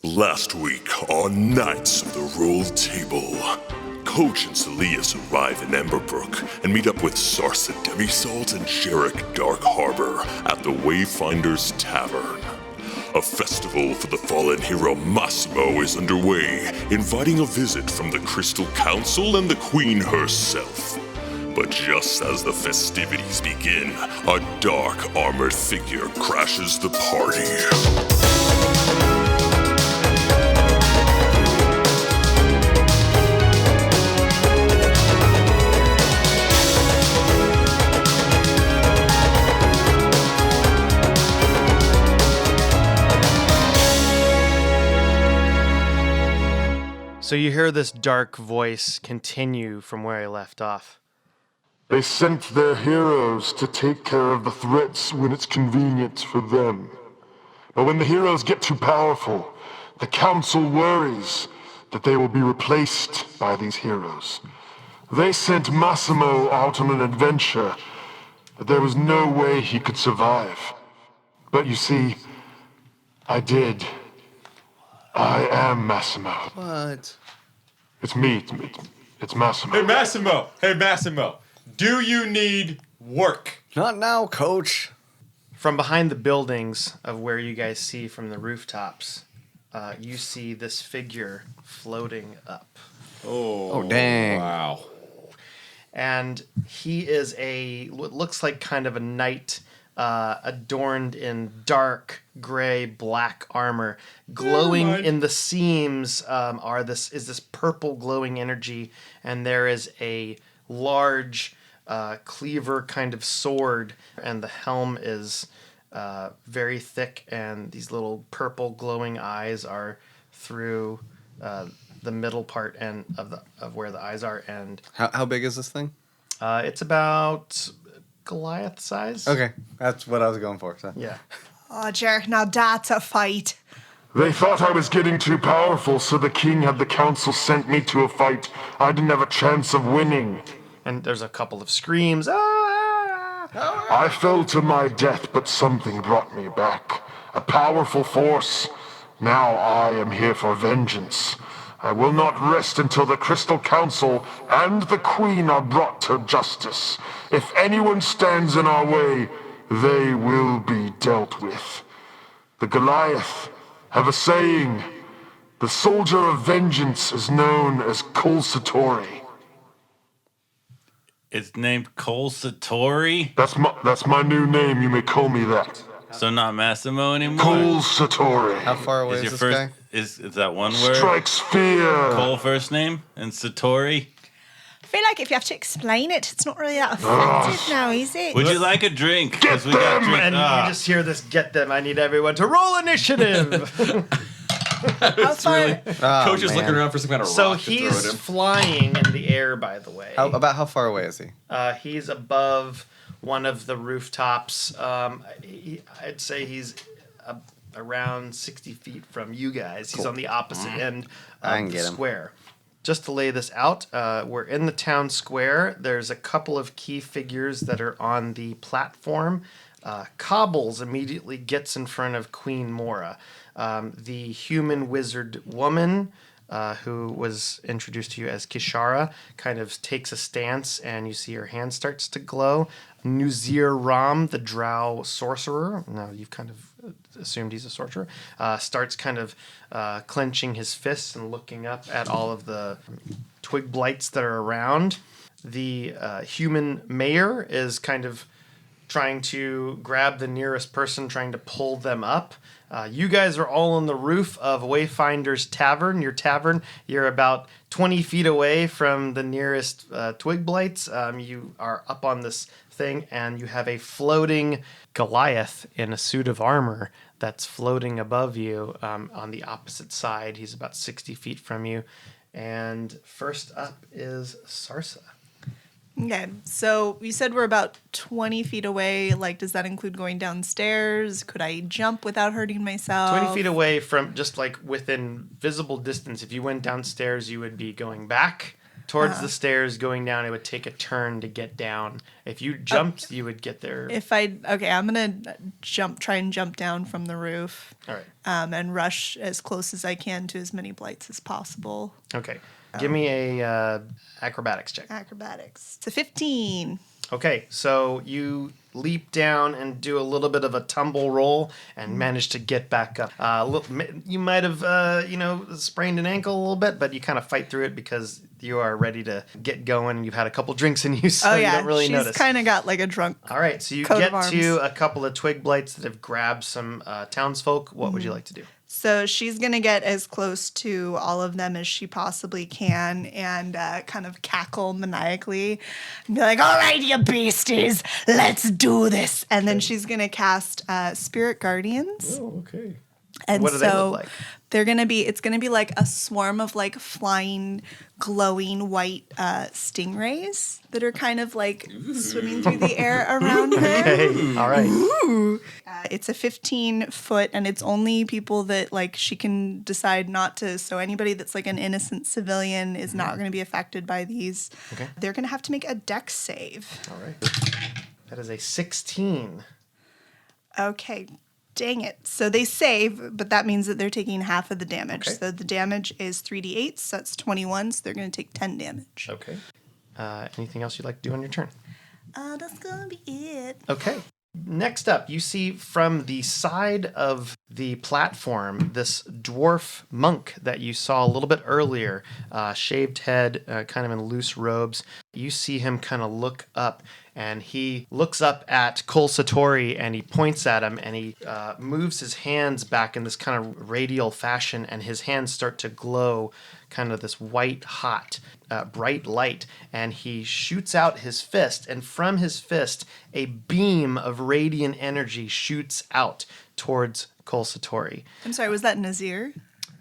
Last week on Knights of the Rolled Table, Coach and Saeleas arrive in Emberbrook and meet up with Sarsa Demisalt and Jerik Dark Harbor at the Wayfinder's Tavern. A festival for the fallen hero Massimo is underway, inviting a visit from the Crystal Council and the Queen herself. But just as the festivities begin, a dark armored figure crashes the party. So you hear this dark voice continue from where I left off. They sent their heroes to take care of the threats when it's convenient for them. But when the heroes get too powerful, the council worries that they will be replaced by these heroes. They sent Massimo out on an adventure, but there was no way he could survive. But you see, I did. I am Massimo. What? It's me. It's Massimo. Hey Massimo. Do you need work? Not now, Coach. From behind the buildings of where you guys see from the rooftops, you see this figure floating up. Oh, dang. Wow. And he is what looks like kind of a knight, adorned in dark gray black armor. Glowing in the seams is this purple glowing energy, and there is a large cleaver kind of sword, and the helm is very thick, and these little purple glowing eyes are through the middle part and of where the eyes are. And How big is this thing? it's about Goliath size. Okay, that's what I was going for. So. Yeah. Oh, Jerik, now that's a fight. They thought I was getting too powerful, so the king had the council sent me to a fight. I didn't have a chance of winning. And there's a couple of screams. Ah! I fell to my death, but something brought me back. A powerful force. Now I am here for vengeance. I will not rest until the Crystal Council and the Queen are brought to justice. If anyone stands in our way, they will be dealt with. The Goliath have a saying. The soldier of vengeance is known as Kol Satori. It's named Cole Satori? That's my new name. You may call me that. So not Massimo anymore? Kol Satori. How far away is your this first guy? is that one word? Strikes fear. Cole first name and Satori? I feel like if you have to explain it, it's not really that effective now, is it? Would you like a drink? Get 'Cause we got them! drink. And you just hear this, get them. I need everyone to roll initiative. How far? Coach is looking around for some kind of So rock to throw at he's him. flying in the air, by the way. About how far away is he? He's above one of the rooftops. I'd say he's around 60 feet from you guys. He's on the opposite end I can of the get him. square. Just to lay this out, we're in the town square. There's a couple of key figures that are on the platform. Cobbles immediately gets in front of Queen Mora. The human wizard woman, who was introduced to you as Kishara, kind of takes a stance, and you see her hand starts to glow. Nuzir Ram, the drow sorcerer, now you've kind of assumed he's a sorcerer, starts kind of clenching his fists and looking up at all of the twig blights that are around. The human mayor is kind of trying to grab the nearest person, trying to pull them up. You guys are all on the roof of Wayfinder's Tavern. Your tavern, you're about 20 feet away from the nearest twig blights. You are up on this thing, and you have a floating Goliath in a suit of armor that's floating above you on the opposite side. He's about 60 feet from you. And first up is Sarsa. Okay, so you said we're about 20 feet away. Like, does that include going downstairs? Could I jump without hurting myself? 20 feet away from just like within visible distance. If you went downstairs, you would be going back towards the stairs going down. It would take a turn to get down. If you jumped, you would get there. I'm gonna try and jump down from the roof. All right. And rush as close as I can to as many blights as possible. Okay. Give me a acrobatics check. Acrobatics. It's a 15. Okay, so you leap down and do a little bit of a tumble roll and manage to get back up. You might have, sprained an ankle a little bit, but you kind of fight through it because you are ready to get going. You've had a couple drinks in you, so you don't really notice. She's kind of got like a drunk. All right, so you get to a couple of twig blights that have grabbed some townsfolk. What would you like to do? So she's going to get as close to all of them as she possibly can and kind of cackle maniacally and be like, all right, you beasties, let's do this. And then she's going to cast Spirit Guardians. Oh, okay. And what do they look like? It's going to be like a swarm of like flying, glowing white stingrays that are kind of like swimming through the air around her. Okay, all right. It's a 15-foot, and it's only people that like she can decide not to. So anybody that's like an innocent civilian is not going to be affected by these. Okay. They're going to have to make a dex save. All right. That is a 16. Okay. Dang it. So they save, but that means that they're taking half of the damage. Okay. So the damage is 3d8, so that's 21, so they're going to take 10 damage. Okay. Anything else you'd like to do on your turn? That's going to be it. Okay. Next up, you see from the side of the platform this dwarf monk that you saw a little bit earlier, shaved head, kind of in loose robes. You see him kind of look up, and he looks up at Kol Satori, and he points at him, and he moves his hands back in this kind of radial fashion, and his hands start to glow kind of this white hot bright light, and he shoots out his fist, and from his fist a beam of radiant energy shoots out towards Kol Satori. I'm sorry, was that Nazir?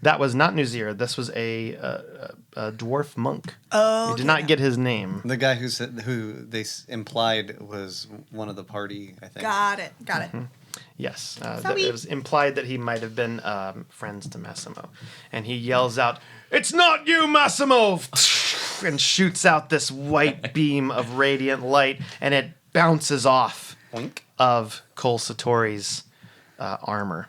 That was not Nuzir. This was a dwarf monk. Oh, You did not get his name. The guy who they implied was one of the party, I think. Got it. Yes. Sorry. It was implied that he might have been friends to Massimo. And he yells out, "It's not you, Massimo!" and shoots out this white beam of radiant light, and it bounces off Oink. of Kol Satori's armor.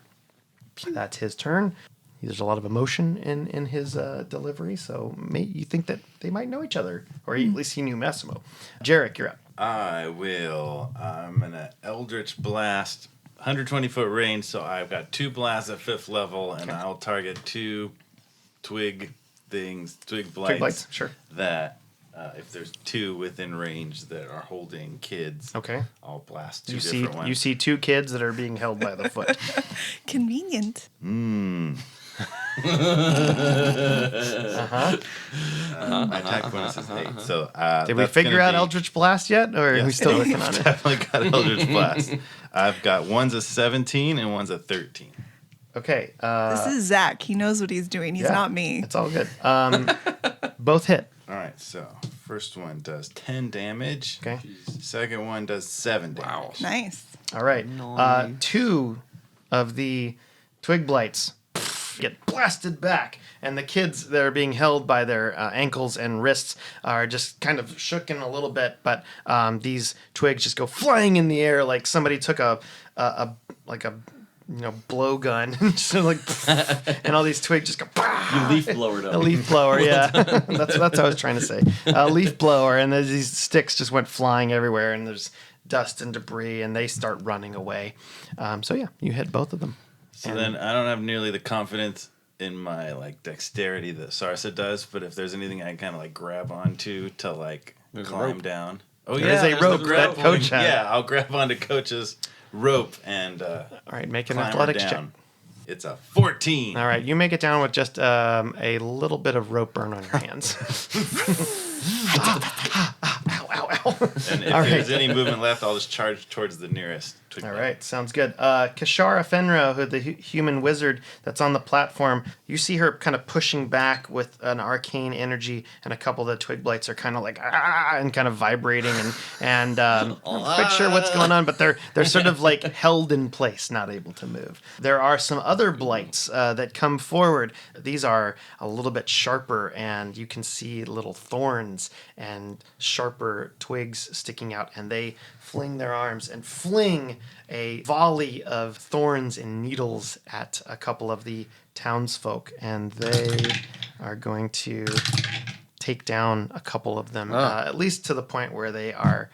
That's his turn. There's a lot of emotion in his delivery, so you think that they might know each other, or at least he knew Massimo. Jerik, you're up. I will. I'm going to Eldritch Blast, 120-foot range, so I've got 2 blasts at 5th level, and I'll target 2 twig blights. Twig blights, sure. That, if there's 2 within range that are holding kids, Okay. I'll blast 2 You different ones. you see 2 kids that are being held by the foot. Convenient. My attack bonus is 8. So, Did we that's figure gonna out be- Eldritch Blast yet, or are we still working on it? Definitely got Eldritch Blast. I've got one's a 17 and one's a 13. Okay. This is Zach. He knows what he's doing. He's yeah, not me. It's all good. Both hit. All right, so first one does 10 damage. Okay. Second one does 7 damage. Wow. Nice. All right. 2 of the twig blights get blasted back, and the kids that are being held by their ankles and wrists are just kind of shooken a little bit, but these twigs just go flying in the air like somebody took a blowgun and just like, and all these twigs just go. You leaf blowered up. A leaf blower, yeah. that's what I was trying to say. A leaf blower, and there's these sticks just went flying everywhere, and there's dust and debris, and they start running away. So yeah, you hit both of them. So then I don't have nearly the confidence in my dexterity that Sarsa does, but if there's anything I can kind of grab onto to climb down. Oh There yeah, is a there's the rope that grappling. Coach had. Yeah, I'll grab onto Coach's rope and All right, make an climb her athletics check. down. It's a 14. All right, you make it down with just a little bit of rope burn on your hands. Ow. And if there's any movement left, I'll just charge towards the nearest twig All blight. right, sounds good. Kashara Fenro, who the human wizard that's on the platform, you see her kind of pushing back with an arcane energy, and a couple of the twig blights are kind of like and kind of vibrating, and I'm not quite sure what's going on, but they're sort of like held in place, not able to move. There are some other blights that come forward. These are a little bit sharper, and you can see little thorns and sharper twigs sticking out, and they fling their arms and fling a volley of thorns and needles at a couple of the townsfolk, and they are going to take down a couple of them, at least to the point where they are,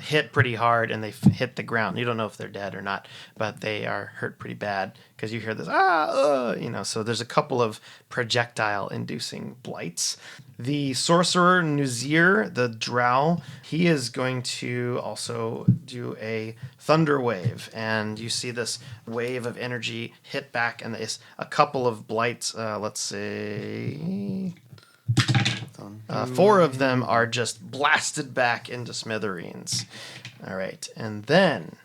hit pretty hard and they hit the ground. You don't know if they're dead or not, but they are hurt pretty bad because you hear this, so there's a couple of projectile-inducing blights. The sorcerer Nuzir, the drow, he is going to also do a thunder wave, and you see this wave of energy hit back, and there's a couple of blights, let's say... 4 of them are just blasted back into smithereens. All right, and then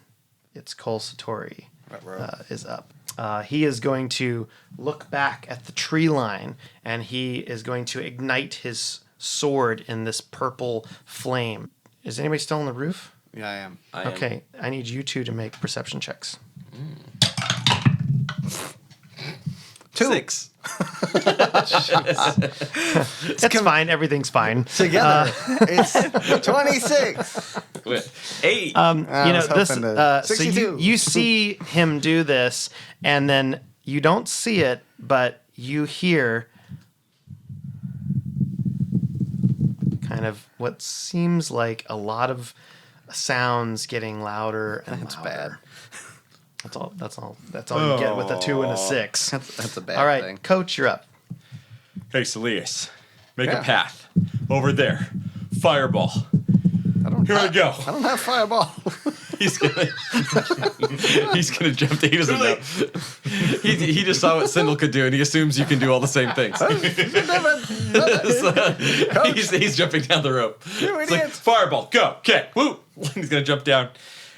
it's Cole Satori is up. He is going to look back at the tree line, and he is going to ignite his sword in this purple flame. Is anybody still on the roof? Yeah, I am. Okay, I need you two to make perception checks. 6. It's fine. Everything's fine. Together, it's 26. 8. This. So 62. you see him do this, and then you don't see it, but you hear kind of what seems like a lot of sounds getting louder and That's louder. bad. That's all you get with a 2 and a 6. That's a bad All right, thing. Coach, you're up. Hey, Saeleas, make Yeah. a path over there. Fireball. Here we go. I don't have fireball. He's gonna jump. He doesn't know. He just saw what Sindel could do, and he assumes you can do all the same things. So, he's jumping down the rope. It's like, fireball, go, okay, woo! He's gonna jump down,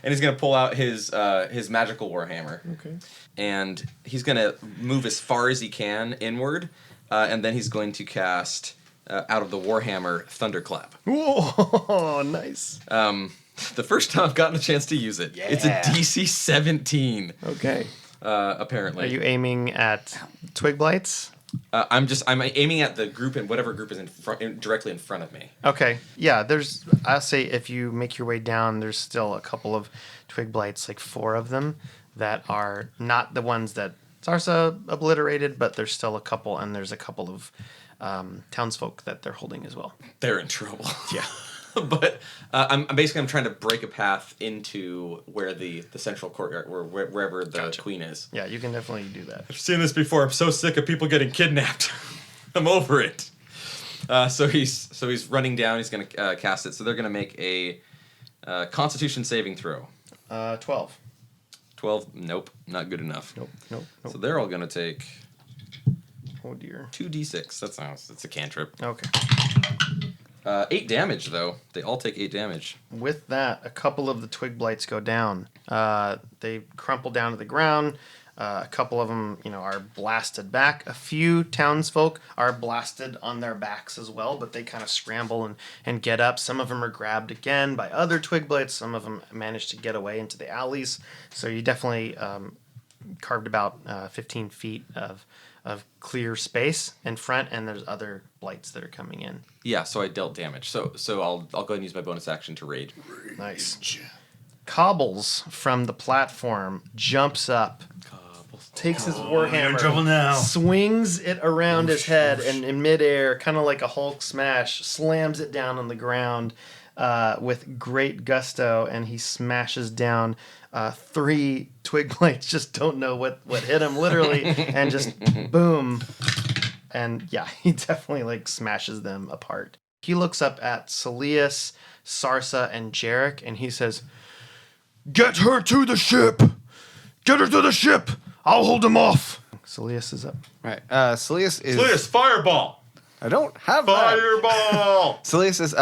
and he's gonna pull out his magical warhammer. Okay. And he's gonna move as far as he can inward, and then he's going to cast out of the warhammer thunderclap. Whoa, nice. The first time I've gotten a chance to use it. Yeah. It's a DC 17. Okay. Apparently. Are you aiming at twig blights? I'm aiming at the group and whatever group is directly in front of me. Okay. Yeah, I'll say if you make your way down, there's still a couple of twig blights, like 4 of them, that are not the ones that Sarsa obliterated, but there's still a couple, and there's a couple of townsfolk that they're holding as well. They're in trouble. Yeah. But I'm trying to break a path into where the central courtyard, wherever the queen is. Yeah, you can definitely do that. I've seen this before. I'm so sick of people getting kidnapped. I'm over it. So he's running down. He's going to cast it. So they're going to make a Constitution saving throw. 12. 12. Nope, not good enough. Nope. So they're all going to take. Oh dear. 2d6. That's a cantrip. Okay. 8 damage though. They all take 8 damage. With that, a couple of the twig blights go down. They crumple down to the ground. A couple of them, are blasted back. A few townsfolk are blasted on their backs as well, but they kind of scramble and get up. Some of them are grabbed again by other twig blights. Some of them manage to get away into the alleys. So you definitely carved about 15 feet of clear space in front, and there's other blights that are coming in. Yeah, so I dealt damage. So I'll go ahead and use my bonus action to raid. Nice. Cobbles from the platform jumps up, takes his warhammer, swings it around his head, and in midair, kind of like a Hulk smash, slams it down on the ground with great gusto, and he smashes down 3 twig blights. Just don't know what hit him, literally, and just boom. And yeah, he definitely smashes them apart. He looks up at Saeleas, Sarsa, and Jerik, and he says, "Get her to the ship! Get her to the ship! I'll hold him off!" Saeleas is up. Right. Saeleas is. Saeleas, fireball! I don't have that. Fireball! Saeleas is.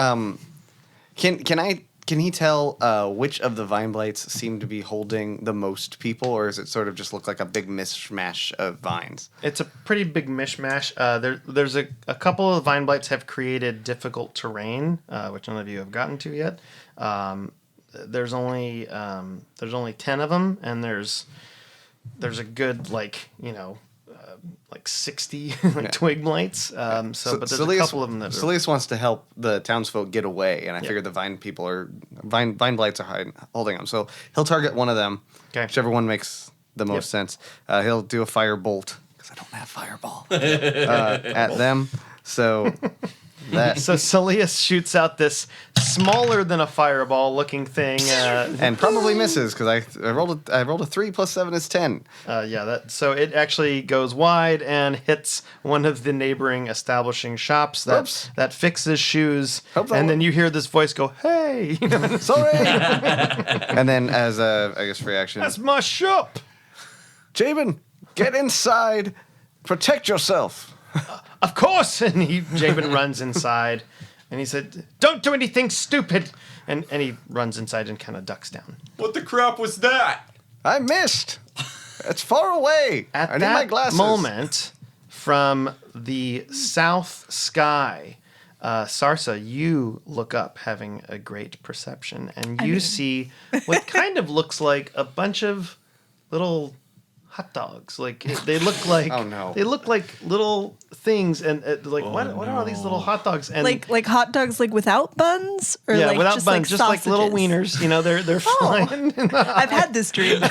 Can I Can he tell which of the vine blights seem to be holding the most people, or does it sort of just look like a big mishmash of vines? It's a pretty big mishmash. There's a couple of vine blights have created difficult terrain, which none of you have gotten to yet. There's only 10 of them, and there's a good like 60 twig blights. But there's a couple of them that. Saeleas wants to help the townsfolk get away, and I figure the vine blights are holding them. So he'll target one of them, whichever one makes the most sense. He'll do a fire bolt because I don't have fireball at them. So. So Saeleas shoots out this smaller than a fireball looking thing, and probably misses because I rolled a 3 plus 7 is 10. So it actually goes wide and hits one of the neighboring establishing shops that fixes shoes, and then you hear this voice go, "Hey, sorry!" And then as I guess reaction, that's my shop. Jabin, get inside, protect yourself. Of course, and Jabin runs inside, and he said, "Don't do anything stupid," and he runs inside and kind of ducks down. What the crap was that? I missed. It's far away. At I need my glasses. moment, from the south sky, Sarsa, you look up, having a great perception, and you see what kind of looks like a bunch of little hot dogs. Like they look like they look like little things, and what are all these little hot dogs? And like hot dogs, like without buns, or without just buns, just like little sausages? wieners. They're flying. I've had this dream.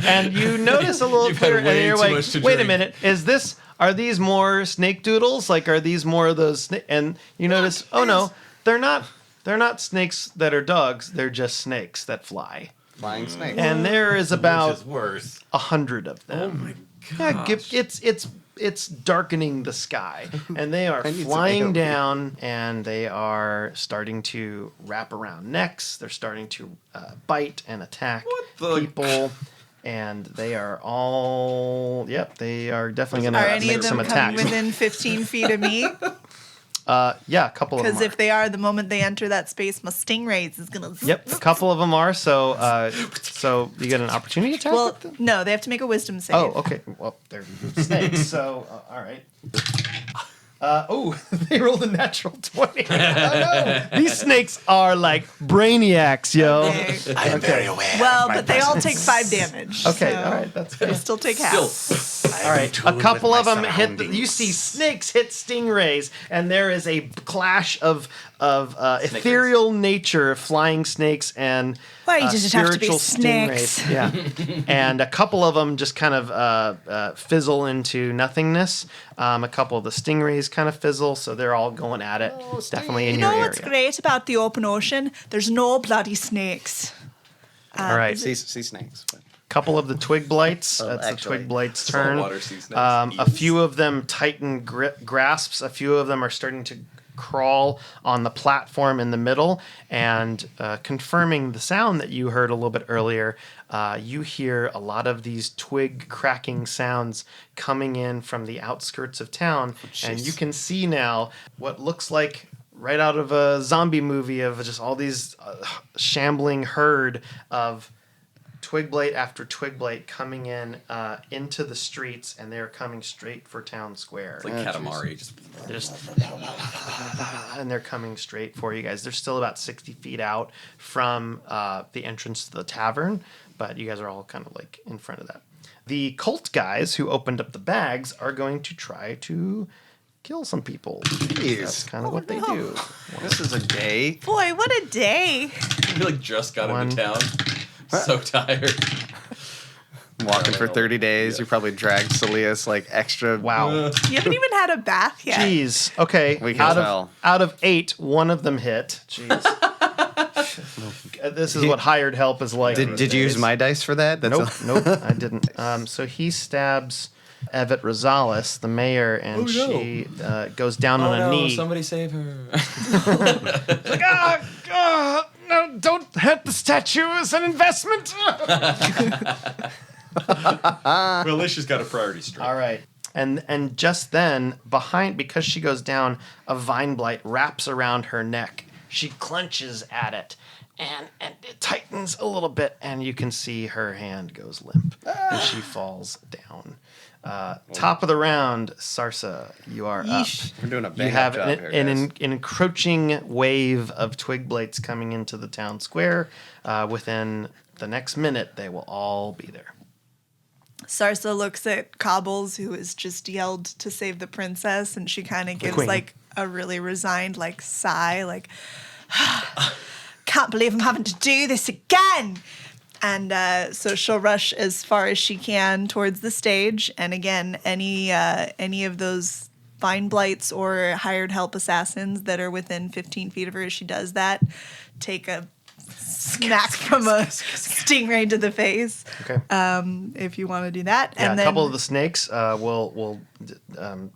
And you notice a little clear, and you're like, wait a minute, are these more snake doodles? Like, are these more of those? And you notice, no, they're not snakes that are dogs. They're just snakes that fly. Flying snakes. And there is about 100 of them. Oh my gosh. It's darkening the sky, and they are flying down, and they are starting to wrap around necks. They're starting to bite and attack people, and they are all. Yep, they are definitely going to make some attacks. Are any of them coming within 15 feet of me? Yeah, a couple of them. Because if they are, the moment they enter that space, my stingrays is gonna. Yep, a couple of them are. So you get an opportunity attack. Well, no, they have to make a wisdom save. Oh, okay. Well, they're snakes. So all right. They rolled a natural 20. Oh, no. These snakes are like brainiacs, yo. Okay. I am very aware. Well, but they all take 5 damage. Okay, so all right, that's they fair. still take half. All right, a couple of them hit. You see snakes hit stingrays, and there is a clash of ethereal nature, flying snakes, and Why does it have to be spiritual snakes? stingrays. Yeah, and a couple of them just kind of fizzle into nothingness. A couple of the stingrays kind of fizzle, so they're all going at it. Definitely in You your know area. what's great about the open ocean? There's no bloody snakes. All right, Sea snakes. But. couple of the twig blights. That's the twig blights' turn. Saltwater sea snakes. A few of them tighten grasps. A few of them are starting to crawl on the platform in the middle, and confirming the sound that you heard a little bit earlier, you hear a lot of these twig cracking sounds coming in from the outskirts of town, and you can see now what looks like right out of a zombie movie of just all these shambling herd of twig blight after twig blight coming in into the streets, and they're coming straight for town square. It's like Katamari. And they're coming straight for you guys. They're still about 60 feet out from the entrance to the tavern, but you guys are all kind of like in front of that. The cult guys who opened up the bags are going to try to kill some people. Jeez. That's kind of what they do. This is a day. Boy, what a day. You just got into town. So tired. Walking for 30 days. You probably dragged Saeleas like extra. Wow. You haven't even had a bath yet. Jeez. Okay. We can tell. Out of 8, one of them hit. Jeez. This is what hired help is like. Did you use my dice for that? Nope, I didn't. So he stabs Evet Rosales, the mayor, and she goes down on a knee. Somebody save her. Like, no, don't hurt the statue. It's an investment. Well, at least she's got a priority straight. All right. And just then, because she goes down, a vine blight wraps around her neck. She clenches at it, and it tightens a little bit, and you can see her hand goes limp, and she falls down. Top of the round, Sarsa, you are up. We're doing a You bang have job an, here, an, guys. an encroaching wave of twig blights coming into the town square. Within the next minute, they will all be there. Sarsa looks at Cobbles, who has just yelled to save the princess, and she kind of gives queen. like a really resigned like sigh, like, can't believe I'm having to do this again. And so she'll rush as far as she can towards the stage. And again, any of those vine blights or hired help assassins that are within 15 feet of her as she does that, take a smack from a stingray to the face. Okay. If you want to do that. Yeah, and a then, couple of the snakes will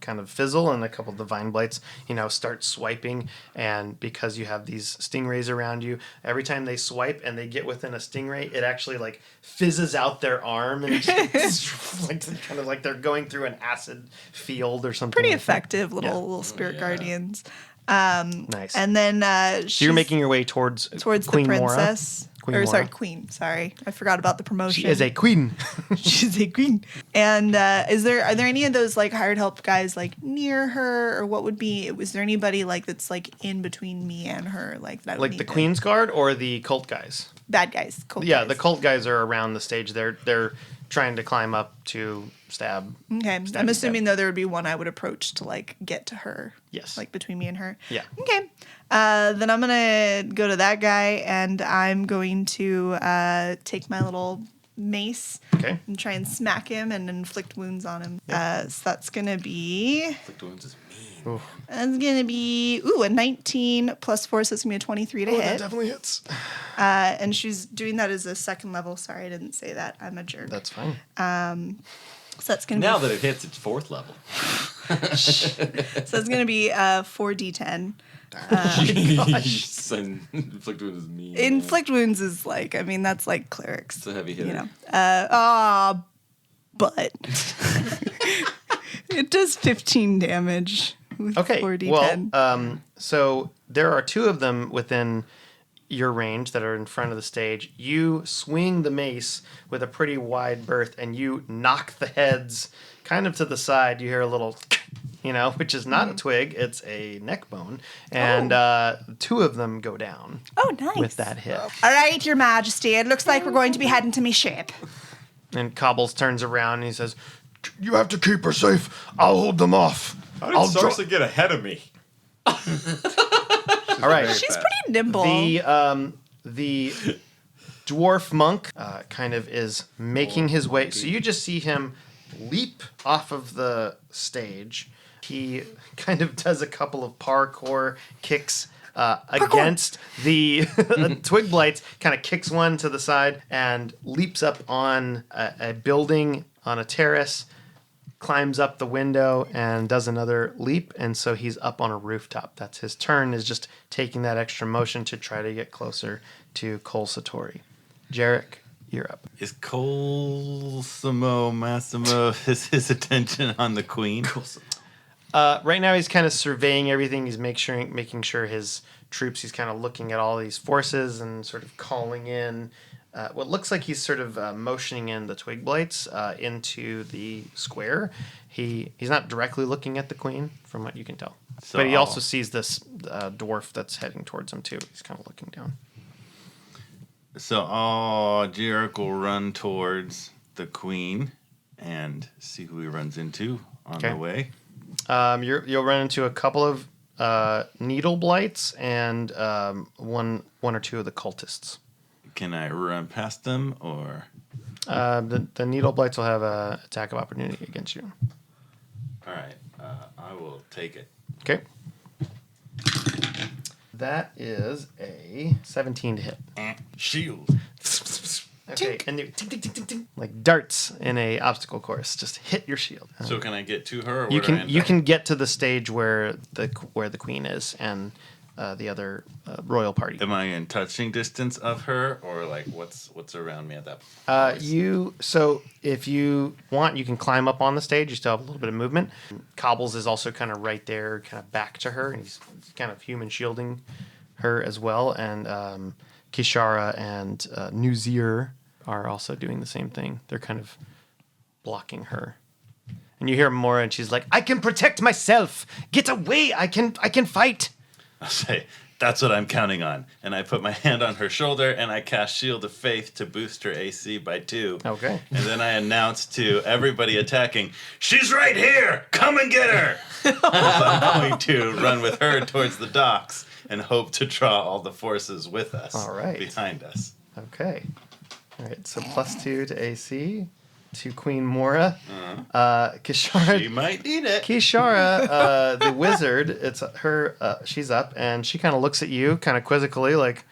kind of fizzle, and a couple of the vine blights, start swiping. And because you have these stingrays around you, every time they swipe and they get within a stingray, it actually like fizzes out their arm, and it's like kind of like they're going through an acid field or something. pretty like that. effective little spirit guardians. Nice. And then So you're making your way towards Queen the Mora. princess. Queen. Sorry, I forgot about the promotion. She is a queen. She's a queen. And are there any of those like hired help guys like near her, or what would be? Was there anybody like that's like in between me and her, like that? I would Like need the to- Queen's Guard or the cult guys? bad guys. Cult Yeah, guys. the cult guys are around the stage. They're trying to climb up to stab. Okay, I'm assuming though there would be one I would approach to like get to her. Yes. Like between me and her. Yeah. Okay. Then I'm gonna go to that guy, and I'm going to take my little mace Okay. and try and smack him and inflict wounds on him. So that's gonna be a 19 plus 4, so it's gonna be a 23 to hit. That definitely hits. And she's doing that as a second level. Sorry, I didn't say that. I'm a jerk. That's fine. So that's gonna Now be that it hits its 4th level. so it's gonna be 4d10. And inflict wounds is mean. Inflict wounds is like, I mean, that's like clerics. It's a heavy hitter. But it does 15 damage with Okay. 4d10. Well, so there are 2 of them within your range that are in front of the stage. You swing the mace with a pretty wide berth, and you knock the heads kind of to the side. You hear a little, which is not a twig; it's a neck bone, and 2 of them go down. Oh, nice. With that hit. All right, Your Majesty, it looks like we're going to be heading to me ship. And Cobbles turns around and he says, "You have to keep her safe. I'll hold them off." How did Sarsa get ahead of me? All right. She's pretty nimble. The dwarf monk kind of is making his way. So you just see him leap off of the stage. He kind of does a couple of parkour kicks against the twig blights, kind of kicks one to the side and leaps up on a building on a terrace, climbs up the window and does another leap, and so he's up on a rooftop. That's his turn, is just taking that extra motion to try to get closer to Cole Satori. Jerik, you're up. Is Massimo his attention on the queen? Right now he's kind of surveying everything. He's making sure his troops, he's kind of looking at all these forces and sort of calling in what looks like he's sort of motioning in the twig blights into the square. He's not directly looking at the queen, from what you can tell. So but he also sees this dwarf that's heading towards him, too. He's kind of looking down. So, Jerik will run towards the queen and see who he runs into on the way. You'll run into a couple of needle blights and one or two of the cultists. Can I run past them, or the needle blights will have an attack of opportunity against you? all right? I will take it. Okay. That is a 17 to hit. Shield. Okay, and you ting, ting, ting, ting, ting, like darts in a obstacle course, just hit your shield. So can I get to her? Or You where do I can end you up? can get to the stage where the queen is and the other royal party. Am I in touching distance of her, or like what's around me at that point? So if you want, you can climb up on the stage. You still have a little bit of movement. Cobbles is also kind of right there, kind of back to her, and he's kind of human shielding her as well, and Kishara and Nuzir are also doing the same thing. They're kind of blocking her. And you hear Mora, and she's like, "I can protect myself. Get away. I can fight." I'll say, "That's what I'm counting on." And I put my hand on her shoulder, and I cast Shield of Faith to boost her AC by 2. Okay. And then I announce to everybody attacking, "She's right here! Come and get her!" I'm going to run with her towards the docks and hope to draw all the forces with us. All right. Behind us. Okay. All right, so +2 to AC to Queen Mora. Kishara. She might need it. Kishara, the wizard, it's her, she's up, and she kind of looks at you kind of quizzically, like,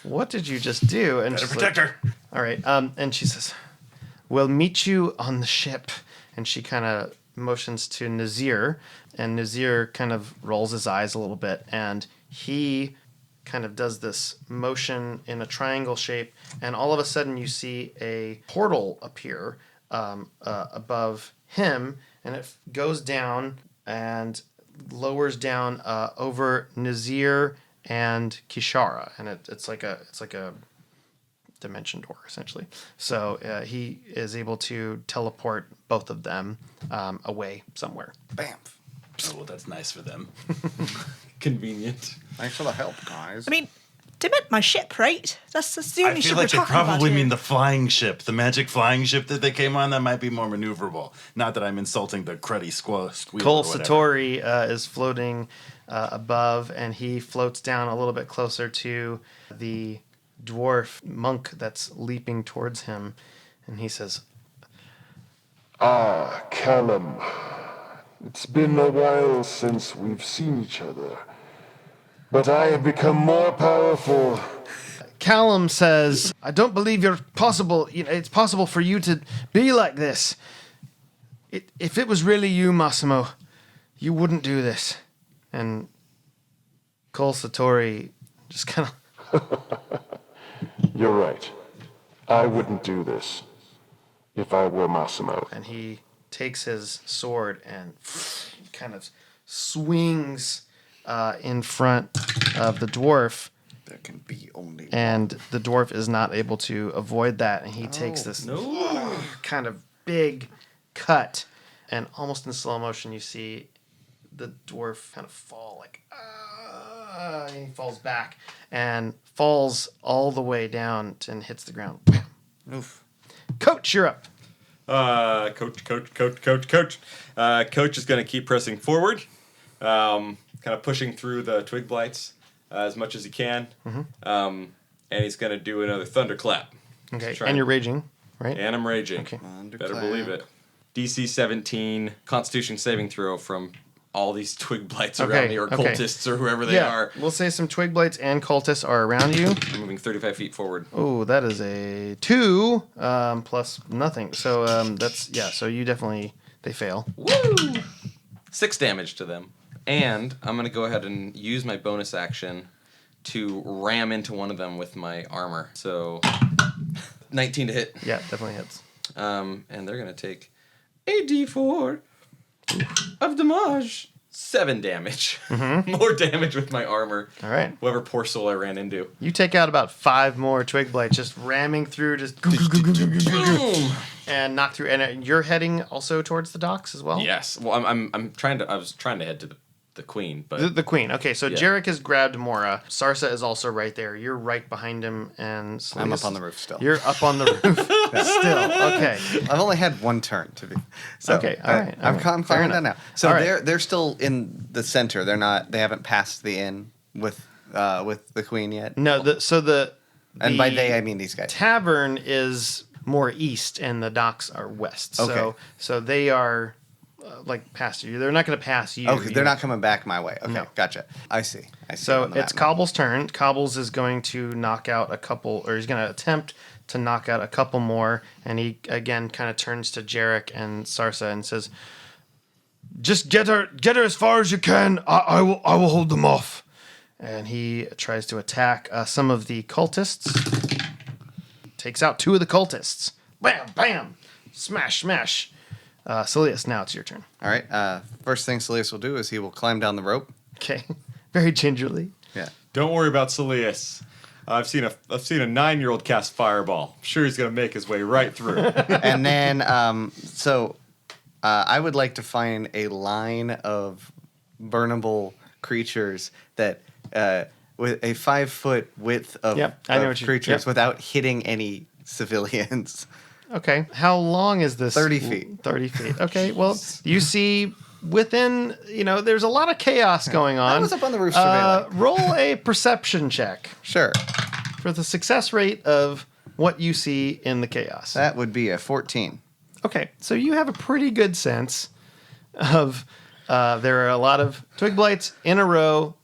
"What did you just do?" And Better she's protect like, her. "All right," and she says, "We'll meet you on the ship." And she kind of motions to Nazir, and Nazir kind of rolls his eyes a little bit, and he kind of does this motion in a triangle shape, and all of a sudden you see a portal appear above him, and it goes down and lowers down over Nazir and Kishara, and it's like a dimension door essentially. So he is able to teleport both of them away somewhere. Bam. Oh, well, that's nice for them. Convenient. Thanks for the help, guys. I mean, they meant my ship, right? That's the I only feel ship like we're they talking about probably here. mean the flying ship, the magic flying ship that they came on. That might be more maneuverable. Not that I'm insulting the cruddy squeal. Cole Satori is floating above, and he floats down a little bit closer to the dwarf monk that's leaping towards him, and he says, Ah, Callum. It's been a while since we've seen each other. But I have become more powerful. Callum says, "I don't believe you're possible. It's possible for you to be like this. If it was really you, Massimo, you wouldn't do this." And Cole Satori just kind of... You're right. I wouldn't do this if I were Massimo. And he takes his sword and kind of swings in front of the dwarf. There can be only And the dwarf is not able to avoid that, and he takes this kind of big cut, and almost in slow motion you see the dwarf kind of fall, like, and he falls back and falls all the way down and hits the ground. Bam. Oof. Coach, you're up. Coach. Coach is going to keep pressing forward, kind of pushing through the twig blights as much as he can. And he's going to do another thunderclap. Okay, and you're raging, right? And I'm raging. Okay. Better believe it. DC 17 Constitution saving throw from all these twig blights around me, or cultists, or whoever they are. We'll say some twig blights and cultists are around you. I'm moving 35 feet forward. Oh, that is a 2 plus nothing. So so you definitely, they fail. Woo! 6 damage to them. And I'm going to go ahead and use my bonus action to ram into one of them with my armor. So 19 to hit. Yeah, definitely hits. And they're going to take a d4 of damage. 7 damage. More damage with my armor. All right. Whoever poor soul I ran into. You take out about 5 more twig blights, just ramming through, just Boom! and knock through. And you're heading also towards the docks as well. Yes. Well, I was trying to head to the queen, but The queen. Okay, so Yeah. Jerik has grabbed Mora. Sarsa is also right there. You're right behind him, and I'm up on the roof still. You're up on the roof still. Okay. I've only had one turn to be. So Okay, all right, all I'm right. calm, Fair fine enough. now. So All right. they're still in the center. They haven't passed the inn with the queen yet. No, And by they I mean these guys. tavern is more east, and the docks are west. Okay. So they are like past you. They're not going to pass you. Okay, they're not coming back my way. Okay, No. Gotcha. I see. So on the it's map now. Cobble's turn. Cobbles is going to knock out a couple, or he's going to attempt to knock out a couple more, and he again kind of turns to Jerik and Sarsa and says, "Just get her as far as you can. I will hold them off." And he tries to attack some of the cultists. Takes out 2 of the cultists. Bam, bam, smash, smash. Saeleas, now it's your turn. All right. First thing Saeleas will do is he will climb down the rope. Okay, very gingerly. Yeah. Don't worry about Saeleas. I've seen a 9-year-old cast Fireball. I'm sure he's gonna make his way right through. And then, I would like to find a line of burnable creatures that, with a 5-foot width of, I know of what you- creatures yep. without hitting any civilians. Okay. How long is this? 30 feet. 30 feet. Okay. Well, you see within, there's a lot of chaos going on. I was up on the roof surveilling. Roll a perception check Sure. for the success rate of what you see in the chaos. That would be a 14. Okay. So you have a pretty good sense of there are a lot of twig blights in a row.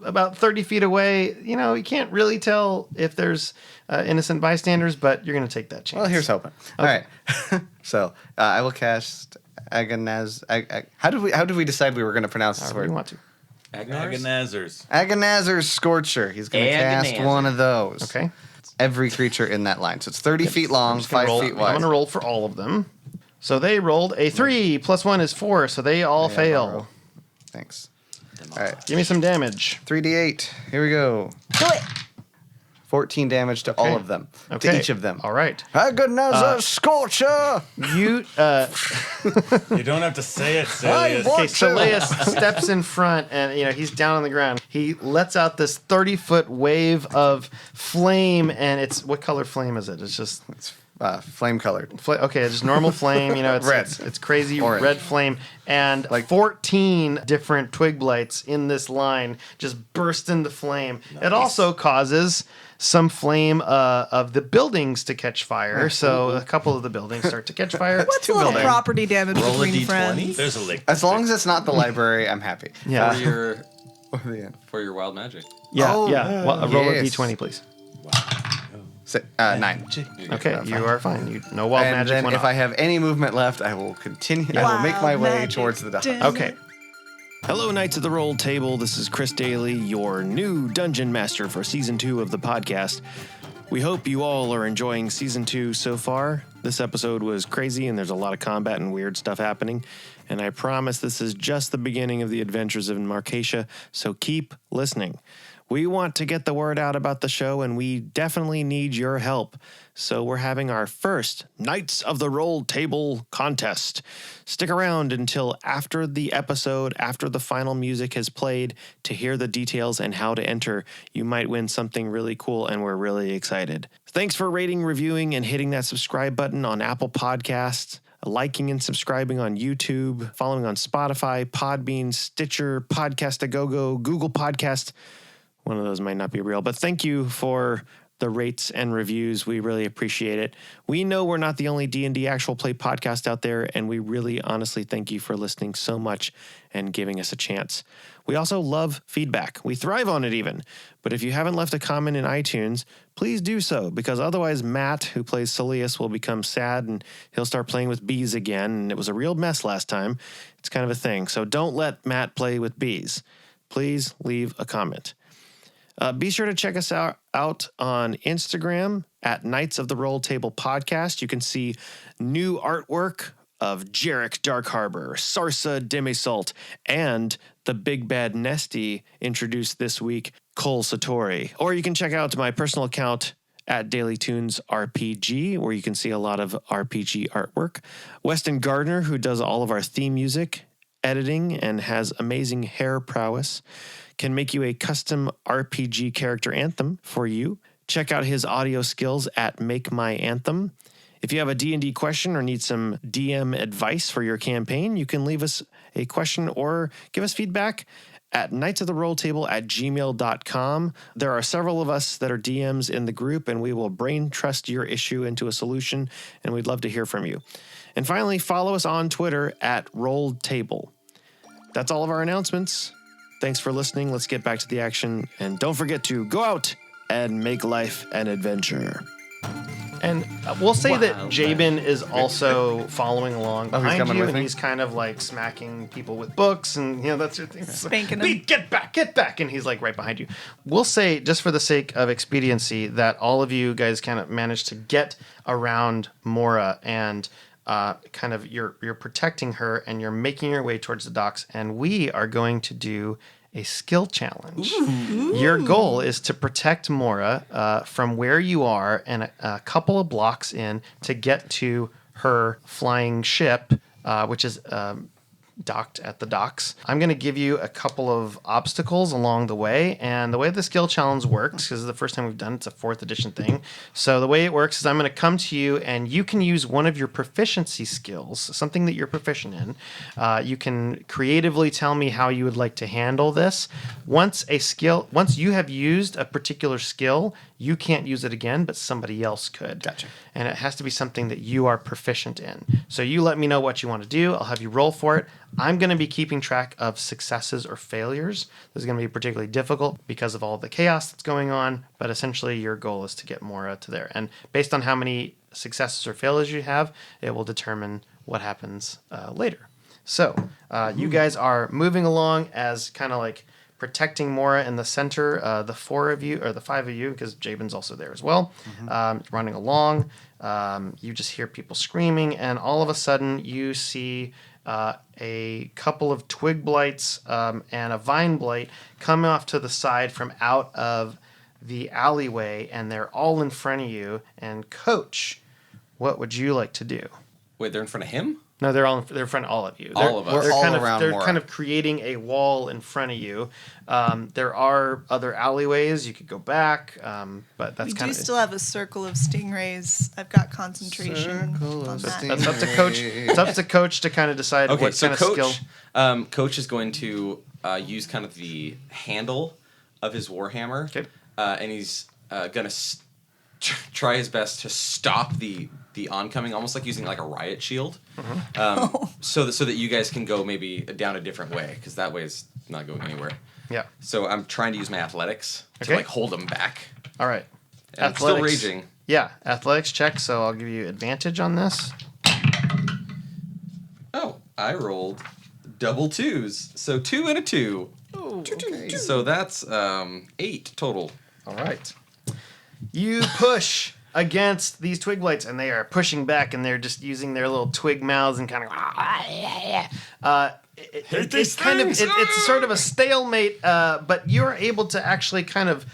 About 30 feet away, you can't really tell if there's innocent bystanders, but you're going to take that chance. Well, here's hoping. All right. So I will cast Agonaz. How did we decide we were going to pronounce this However word? you want to. Agonazers. Agonazer's Scorcher. He's going to cast Aganazer. one of those. Okay. Every creature in that line. So it's 30 feet long, Just gonna 5 roll- feet I'm wide. going to roll for all of them. So they rolled a 3 plus 1 is 4, so they all Yeah, fail. I'll roll. Thanks. All right. Give me some damage. 3d8. Here we go. Do it. 14 damage to all of them. Okay. To each of them. All right. Agonazer's Scorcher. You You don't have to say it, I Saeleas. want- Okay, Saeleas steps in front, and he's down on the ground. He lets out this 30-foot wave of flame, and it's what color flame is it? It's just Flame colored. okay, it's just normal flame. It's Red. It's crazy Orange. red flame, and like 14 different twig blights in this line just burst into flame. It also causes some flame of the buildings to catch fire. So a couple of the buildings start to catch fire. What's a little property damage Roll a between D20. friends? There's a lake. As long as it's not the library, I'm happy. Yeah. For your wild magic. Yeah, Oh, yeah. Well, roll a yes. d20, please. 9. Okay, you are fine. No wild And magic then went if off. I have any movement left, I will continue. I will make my Wild way magic. towards the dock. Okay. Hello, Knights of the Roll Table. This is Chris Daly, your new dungeon master for season 2 of the podcast. We hope you all are enjoying season 2 so far. This episode was crazy, and there's a lot of combat and weird stuff happening. And I promise this is just the beginning of the adventures of Marcatia, so keep listening. We want to get the word out about the show, and we definitely need your help. So we're having our first Knights of the Roll Table contest. Stick around until after the episode, after the final music has played, to hear the details and how to enter. You might win something really cool, and we're really excited. Thanks for rating, reviewing, and hitting that subscribe button on Apple Podcasts. Liking and subscribing on YouTube, following on Spotify, PodBean, Stitcher, Podcast A Go-Go, Google Podcast. One of those might not be real, but thank you for the rates and reviews. We really appreciate it. We know we're not the only D&D actual play podcast out there, and we really honestly thank you for listening so much and giving us a chance. We also love feedback. We thrive on it even. But if you haven't left a comment in iTunes, please do so, because otherwise Matt, who plays Saeleas, will become sad and he'll start playing with bees again. And it was a real mess last time. It's kind of a thing. So don't let Matt play with bees. Please leave a comment. Be sure to check us out on Instagram at Knights of the Roll Table Podcast. You can see new artwork of Jerik Dark Harbor, Sarsa Demisalt, and the Big Bad Nesty introduced this week, Cole Satori. Or you can check out my personal account at Daily Tunes RPG, where you can see a lot of RPG artwork. Weston Gardner, who does all of our theme music, editing, and has amazing hair prowess, can make you a custom RPG character anthem for you. Check out his audio skills at Make My Anthem. If you have a D&D question or need some DM advice for your campaign, you can leave us a question or give us feedback at knightsoftherolledtable@gmail.com. There are several of us that are DMs in the group, and we will brain trust your issue into a solution, and we'd love to hear from you. And finally, follow us on Twitter at Rolled Table. That's all of our announcements. Thanks for listening. Let's get back to the action. And don't forget to go out and make life an adventure. And we'll say that Jabin is also following along behind coming you, with and me? he's kind of like smacking people with books, and that sort of thing. Spanking them. "Beat, get back, and he's like right behind you. We'll say, just for the sake of expediency, that all of you guys kind of managed to get around Mora, and kind of you're protecting her, and you're making your way towards the docks, and we are going to do a skill challenge. Your goal is to protect Mora from where you are and a couple of blocks in to get to her flying ship, which is docked at the docks. I'm going to give you a couple of obstacles along the way, and the way the skill challenge works, because it's the first time we've done it, it's a 4th edition thing. So the way it works is I'm going to come to you, and you can use one of your proficiency skills, something that you're proficient in. You can creatively tell me how you would like to handle this. Once you have used a particular skill, you can't use it again, but somebody else could. Gotcha. And it has to be something that you are proficient in. So you let me know what you want to do. I'll have you roll for it. I'm going to be keeping track of successes or failures. This is going to be particularly difficult because of all the chaos that's going on, but essentially your goal is to get Mora to there. And based on how many successes or failures you have, it will determine what happens later. So you guys are moving along as kind of like protecting Mora in the center, the 4 of you, or the 5 of you, because Jabin's also there as well, running along. You just hear people screaming, and all of a sudden you see a couple of twig blights and a vine blight come off to the side from out of the alleyway, and they're all in front of you. And Coach, what would you like to do? Wait, they're in front of him? No, they're in front of all of you. All of us. We're all kind around They're Mora. kind of creating a wall in front of you. There are other alleyways. You could go back, but that's We kind do of... still have a circle of stingrays. I've got concentration on that. That's up to Coach. It's up to Coach to kind of decide Okay, what so kind of skill... Coach is going to use kind of the handle of his warhammer, Okay. And he's going to try his best to stop the oncoming, almost like using like a riot shield, so that you guys can go maybe down a different way, because that way is not going anywhere. Yeah. So I'm trying to use my athletics to Okay. like hold him back. All right. And I'm still raging. Yeah, athletics check, so I'll give you advantage on this. Oh, I rolled double 2s, so 2 and a 2. Okay. So that's 8 total. All right. You push against these twig blights, and they are pushing back, and they're just using their little twig mouths and kind of... It's sort of a stalemate, but you're able to actually kind of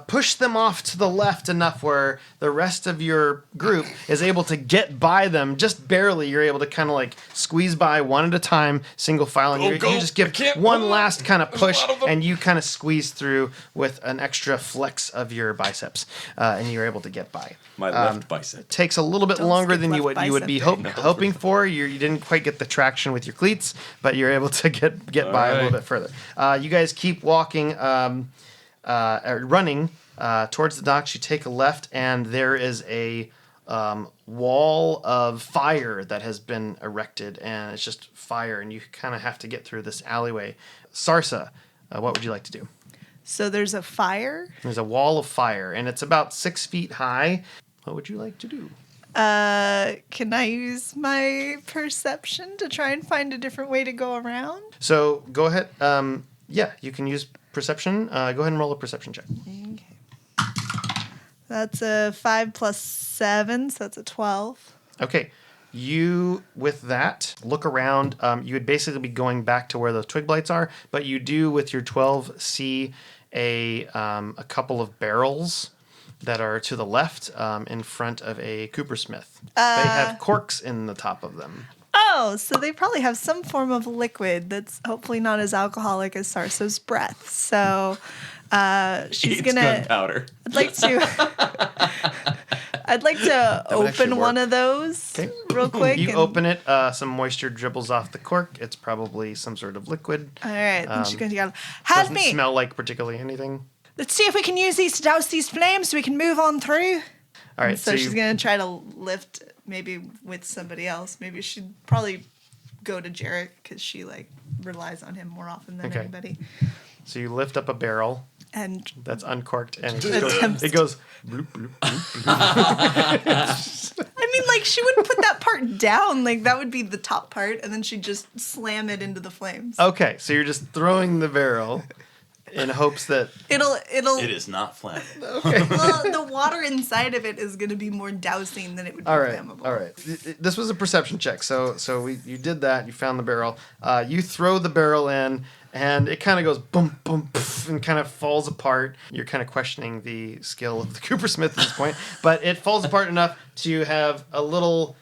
push them off to the left enough where the rest of your group is able to get by them just barely. You're able to kind of like squeeze by one at a time, single file, and you just give one last kind of push, and you kind of squeeze through with an extra flex of your biceps, and you're able to get by. My left bicep. Takes a little bit Don't longer skip than you left would be bicep hoping for. You didn't quite get the traction with your cleats, but you're able to get by a little bit further. You guys keep walking, running towards the docks. You take a left, and there is a wall of fire that has been erected, and it's just fire, and you kind of have to get through this alleyway. Sarsa, what would you like to do? So there's a fire. There's a wall of fire, and it's about 6 feet high. What would you like to do? Can I use my perception to try and find a different way to go around? So go ahead. Yeah, you can use perception. Go ahead and roll a perception check. Okay. That's a 5 plus 7, so that's a 12. Okay. You, with that, look around. You would basically be going back to where those twig blights are, but you do, with your 12, see a couple of barrels that are to the left in front of a coopersmith. They have corks in the top of them. Oh, so they probably have some form of liquid that's hopefully not as alcoholic as Sarsa's breath. So she's Eats gonna. gunpowder. I'd like to would actually open one work. of those Okay. real quick. You and- open it. Some moisture dribbles off the cork. It's probably some sort of liquid. All right, then she's gonna go. Help Doesn't me! smell like particularly anything. Let's see if we can use these to douse these flames so we can move on through. All right. So she's gonna try to lift, maybe with somebody else. Maybe she'd probably go to Jerik because she relies on him more often than Okay. anybody. So you lift up a barrel And that's uncorked, and it Attempts goes. Bloop, bloop, bloop. I mean, she wouldn't put that part down. That would be the top part, and then she'd just slam it into the flames. Okay, so you're just throwing the barrel, in hopes that It is not flammable. Well, the water inside of it is going to be more dousing than it would be flammable. All right. This was a perception check. So you did that. You found the barrel. You throw the barrel in, and it kind of goes boom, boom, poof, and kind of falls apart. You're kind of questioning the skill of the coopersmith at this point, but it falls apart enough to have a little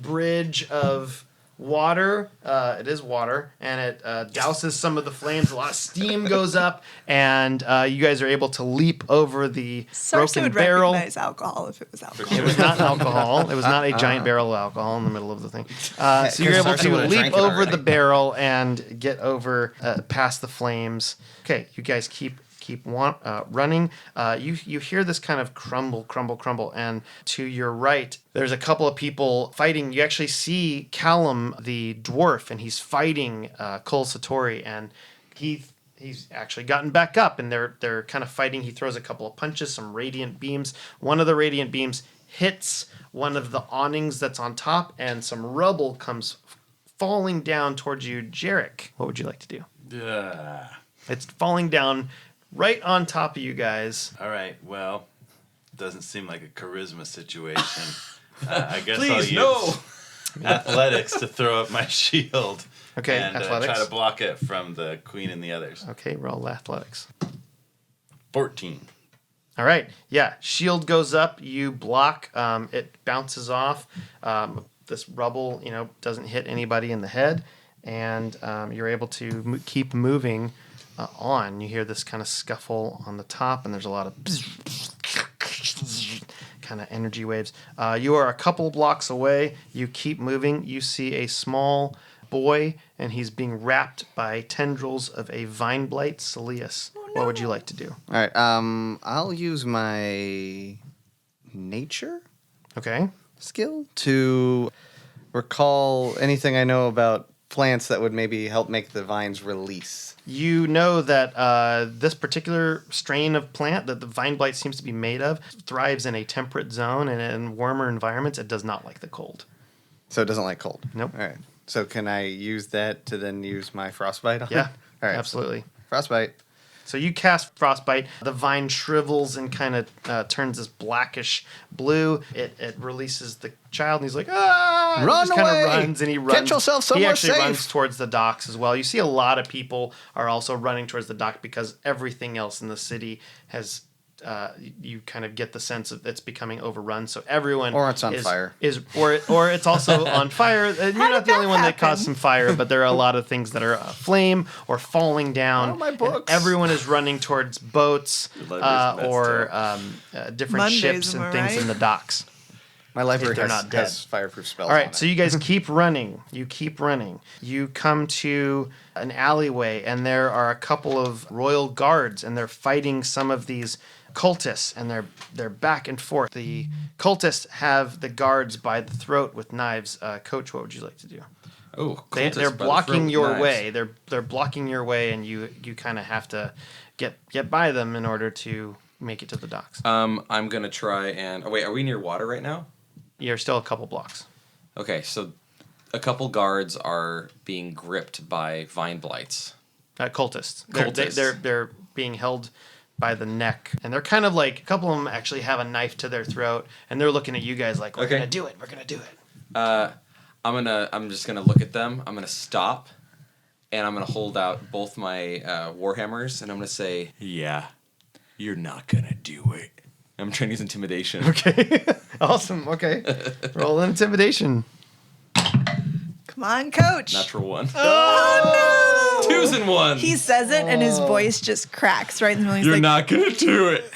bridge of water. It is water, and it douses some of the flames. A lot of steam goes up, and you guys are able to leap over the Sarsa broken would barrel. recognize alcohol if it was alcohol. It was not alcohol. It was not a giant barrel of alcohol in the middle of the thing. So you're able Sarsa to would've leap drank it over already. the barrel and get over past the flames. Okay, you guys keep running. You hear this kind of crumble, crumble, crumble, and to your right, there's a couple of people fighting. You actually see Callum, the dwarf, and he's fighting Cole Satori, and he's actually gotten back up, and they're kind of fighting. He throws a couple of punches, some radiant beams. One of the radiant beams hits one of the awnings that's on top, and some rubble comes falling down towards you, Jerik. What would you like to do? It's falling down right on top of you guys. All right, well, doesn't seem like a charisma situation. I guess Please, I'll use athletics to throw up my shield. Okay, and athletics. try to block it from the queen and the others. Okay, roll athletics. 14. All right. Yeah, shield goes up. You block. It bounces off. This rubble, doesn't hit anybody in the head, and you're able to keep moving on. You hear this kind of scuffle on the top, and there's a lot of kind of energy waves. You are a couple blocks away. You keep moving. You see a small boy, and he's being wrapped by tendrils of a vine blight, Saeleas. What would you like to do? All right. I'll use my nature Okay. skill to recall anything I know about plants that would maybe help make the vines release. You know that this particular strain of plant that the vine blight seems to be made of thrives in a temperate zone, and in warmer environments, it does not like the cold. So it doesn't like cold. Nope. All right. So can I use that to then use my frostbite on it? Yeah, All right. absolutely. Frostbite. So you cast Frostbite. The vine shrivels and kind of turns this blackish blue. It releases the child, and he's like, ah! And Run he just kind away! of runs, and he runs. Get yourself He somewhere actually safe. runs towards the docks as well. You see a lot of people are also running towards the dock because everything else in the city has. You kind of get the sense of it's becoming overrun, so everyone Or it's on fire. Or it's also on fire. You're not the only one that caused some fire, but there are a lot of things that are aflame or falling down. Oh, my and books. everyone is running towards boats or different Mondays, ships am and I things right? in the docks. My library they're has, not dead. has fireproof spells. All on right, it. so you guys keep running. You keep running. You come to an alleyway, and there are a couple of royal guards, and they're fighting some of these cultists, and they're back and forth. The cultists have the guards by the throat with knives. Coach, what would you like to do? Oh, They're blocking your way. They're blocking your way, and you kind of have to get by them in order to make it to the docks. I'm gonna try and. Oh wait, are we near water right now? You're still a couple blocks. Okay, so a couple guards are being gripped by vine blights. Cultists. Cultists. They're being held by the neck, and they're kind of like a couple of them actually have a knife to their throat, and they're looking at you guys like, "We're gonna do it. We're gonna do it." I'm just gonna look at them. I'm gonna stop, and I'm gonna hold out both my warhammers, and I'm gonna say, "Yeah, you're not gonna do it." I'm trying to use intimidation. Okay. Awesome. Okay. Roll intimidation. Come on, coach. Natural 1. Oh, no. 2s and 1. He says it, and his voice just cracks right in the middle. He's You're like, not gonna do it.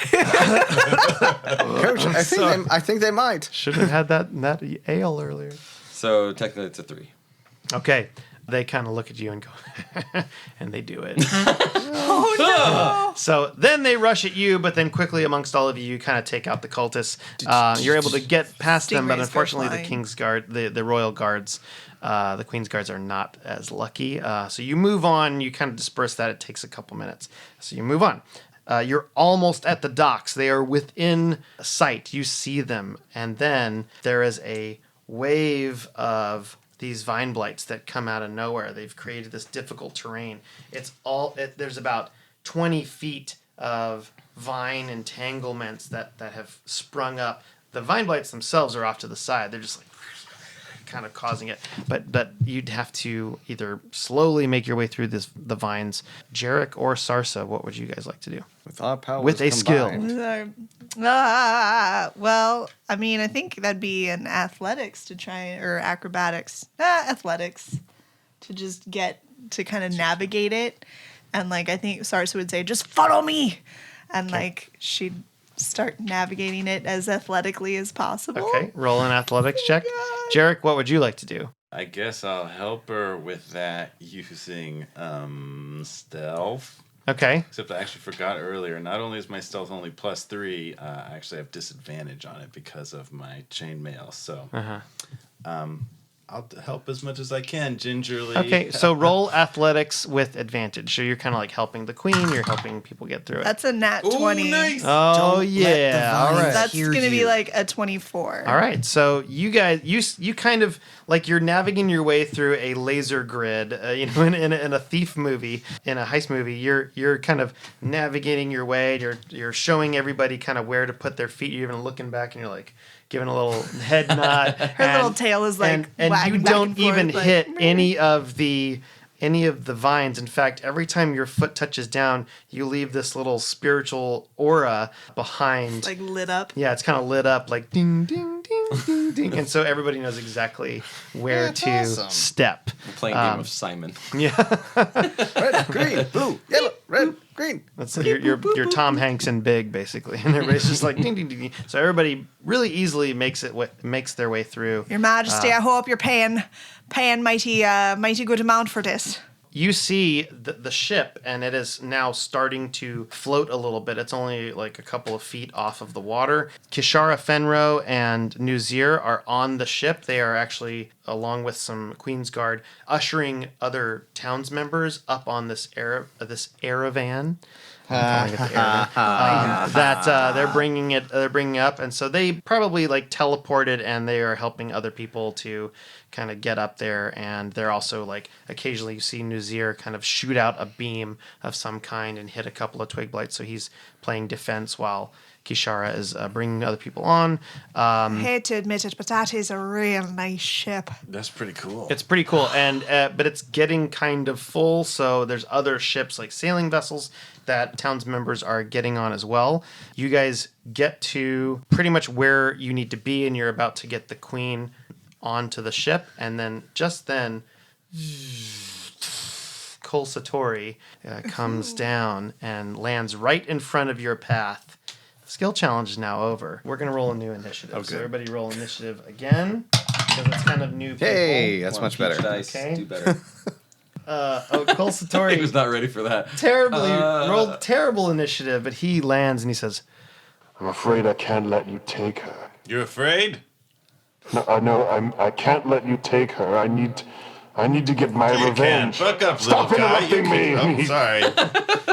Coach, I think they might. Should have had that ale earlier. So technically it's a 3. Okay. They kind of look at you and go, and they do it. oh no. So then they rush at you, but then quickly amongst all of you, you kind of take out the cultists. You're able to get past them, but Stingrays go unfortunately the flying. King's Guard, the Royal Guards, the Queen's Guards are not as lucky. So you move on, you kind of disperse that. It takes a couple minutes. So you move on. You're almost at the docks. They are within sight. You see them. And then there is a wave of these vine blights that come out of nowhere. They've created this difficult terrain. There's about 20 feet of vine entanglements that have sprung up. The vine blights themselves are off to the side. They're just like kind of causing it. But you'd have to either slowly make your way through the vines. Jerik or Sarsa, what would you guys like to do? With our powers With a skill. Well, I mean, I think that'd be an athletics to try, or acrobatics. Athletics to just get to kind of navigate it. And like, I think Sarsa would say, just follow me. And like, she'd start navigating it as athletically as possible. Okay, roll an athletics check. Jerik, what would you like to do? I guess I'll help her with that using stealth. Okay. Except I actually forgot earlier. Not only is my stealth only +3, I actually have disadvantage on it because of my chainmail. So I'll help as much as I can, gingerly. Okay, so roll athletics with advantage. So you're kind of like helping the queen. You're helping people get through it. That's a nat 20. Nice. Oh, yeah. All right. That's going to be like a 24. All right, so you guys, you kind of like you're navigating your way through a laser grid. In a thief movie, in a heist movie, you're kind of navigating your way. You're showing everybody kind of where to put their feet. You're even looking back, and you're like giving a little head nod. Her little tail is like and you wagging back don't and forth, even like, hit any of the vines. In fact, every time your foot touches down, you leave this little spiritual aura behind. like lit up. Yeah, it's kind of lit up like ding, ding, ding, ding, ding. And so everybody knows exactly where to step. We're playing game of Simon. Yeah. Red, green, blue, yellow, red, green. That's your Tom Hanks and Big, basically. And everybody's just like ding, ding, ding, ding. So everybody really easily makes their way through. Your Majesty, I hope you're paying mighty good amount for this. You see the ship, and it is now starting to float a little bit. It's only like a couple of feet off of the water. Kishara Fenro and Nuzir are on the ship. They are actually, along with some Queen's Guard, ushering other towns members up on this Aravan. They're bringing up, and so they probably like teleported, and they are helping other people to kind of get up there. And they're also like occasionally you see Nuzir kind of shoot out a beam of some kind and hit a couple of twig blights, so he's playing defense while Kishara is bringing other people on. I hate to admit it, but that is a real nice ship. That's pretty cool. It's pretty cool, and but it's getting kind of full, so there's other ships like sailing vessels that towns members are getting on as well. You guys get to pretty much where you need to be, and you're about to get the queen onto the ship, and then Kol Satori comes down and lands right in front of your path. The skill challenge is now over. We're going to roll a new initiative. Okay. So everybody roll initiative again, because it's kind of new people. Hey, that's much better. Dice, Okay. do better. Kol Satori He was not ready for that. rolled terrible initiative, but he lands and he says, I'm afraid I can't let you take her. You're afraid? No, I can't let you take her. I need to get my You can. revenge. Fuck up, Stop little guy. You interrupting me. can. Oh, sorry.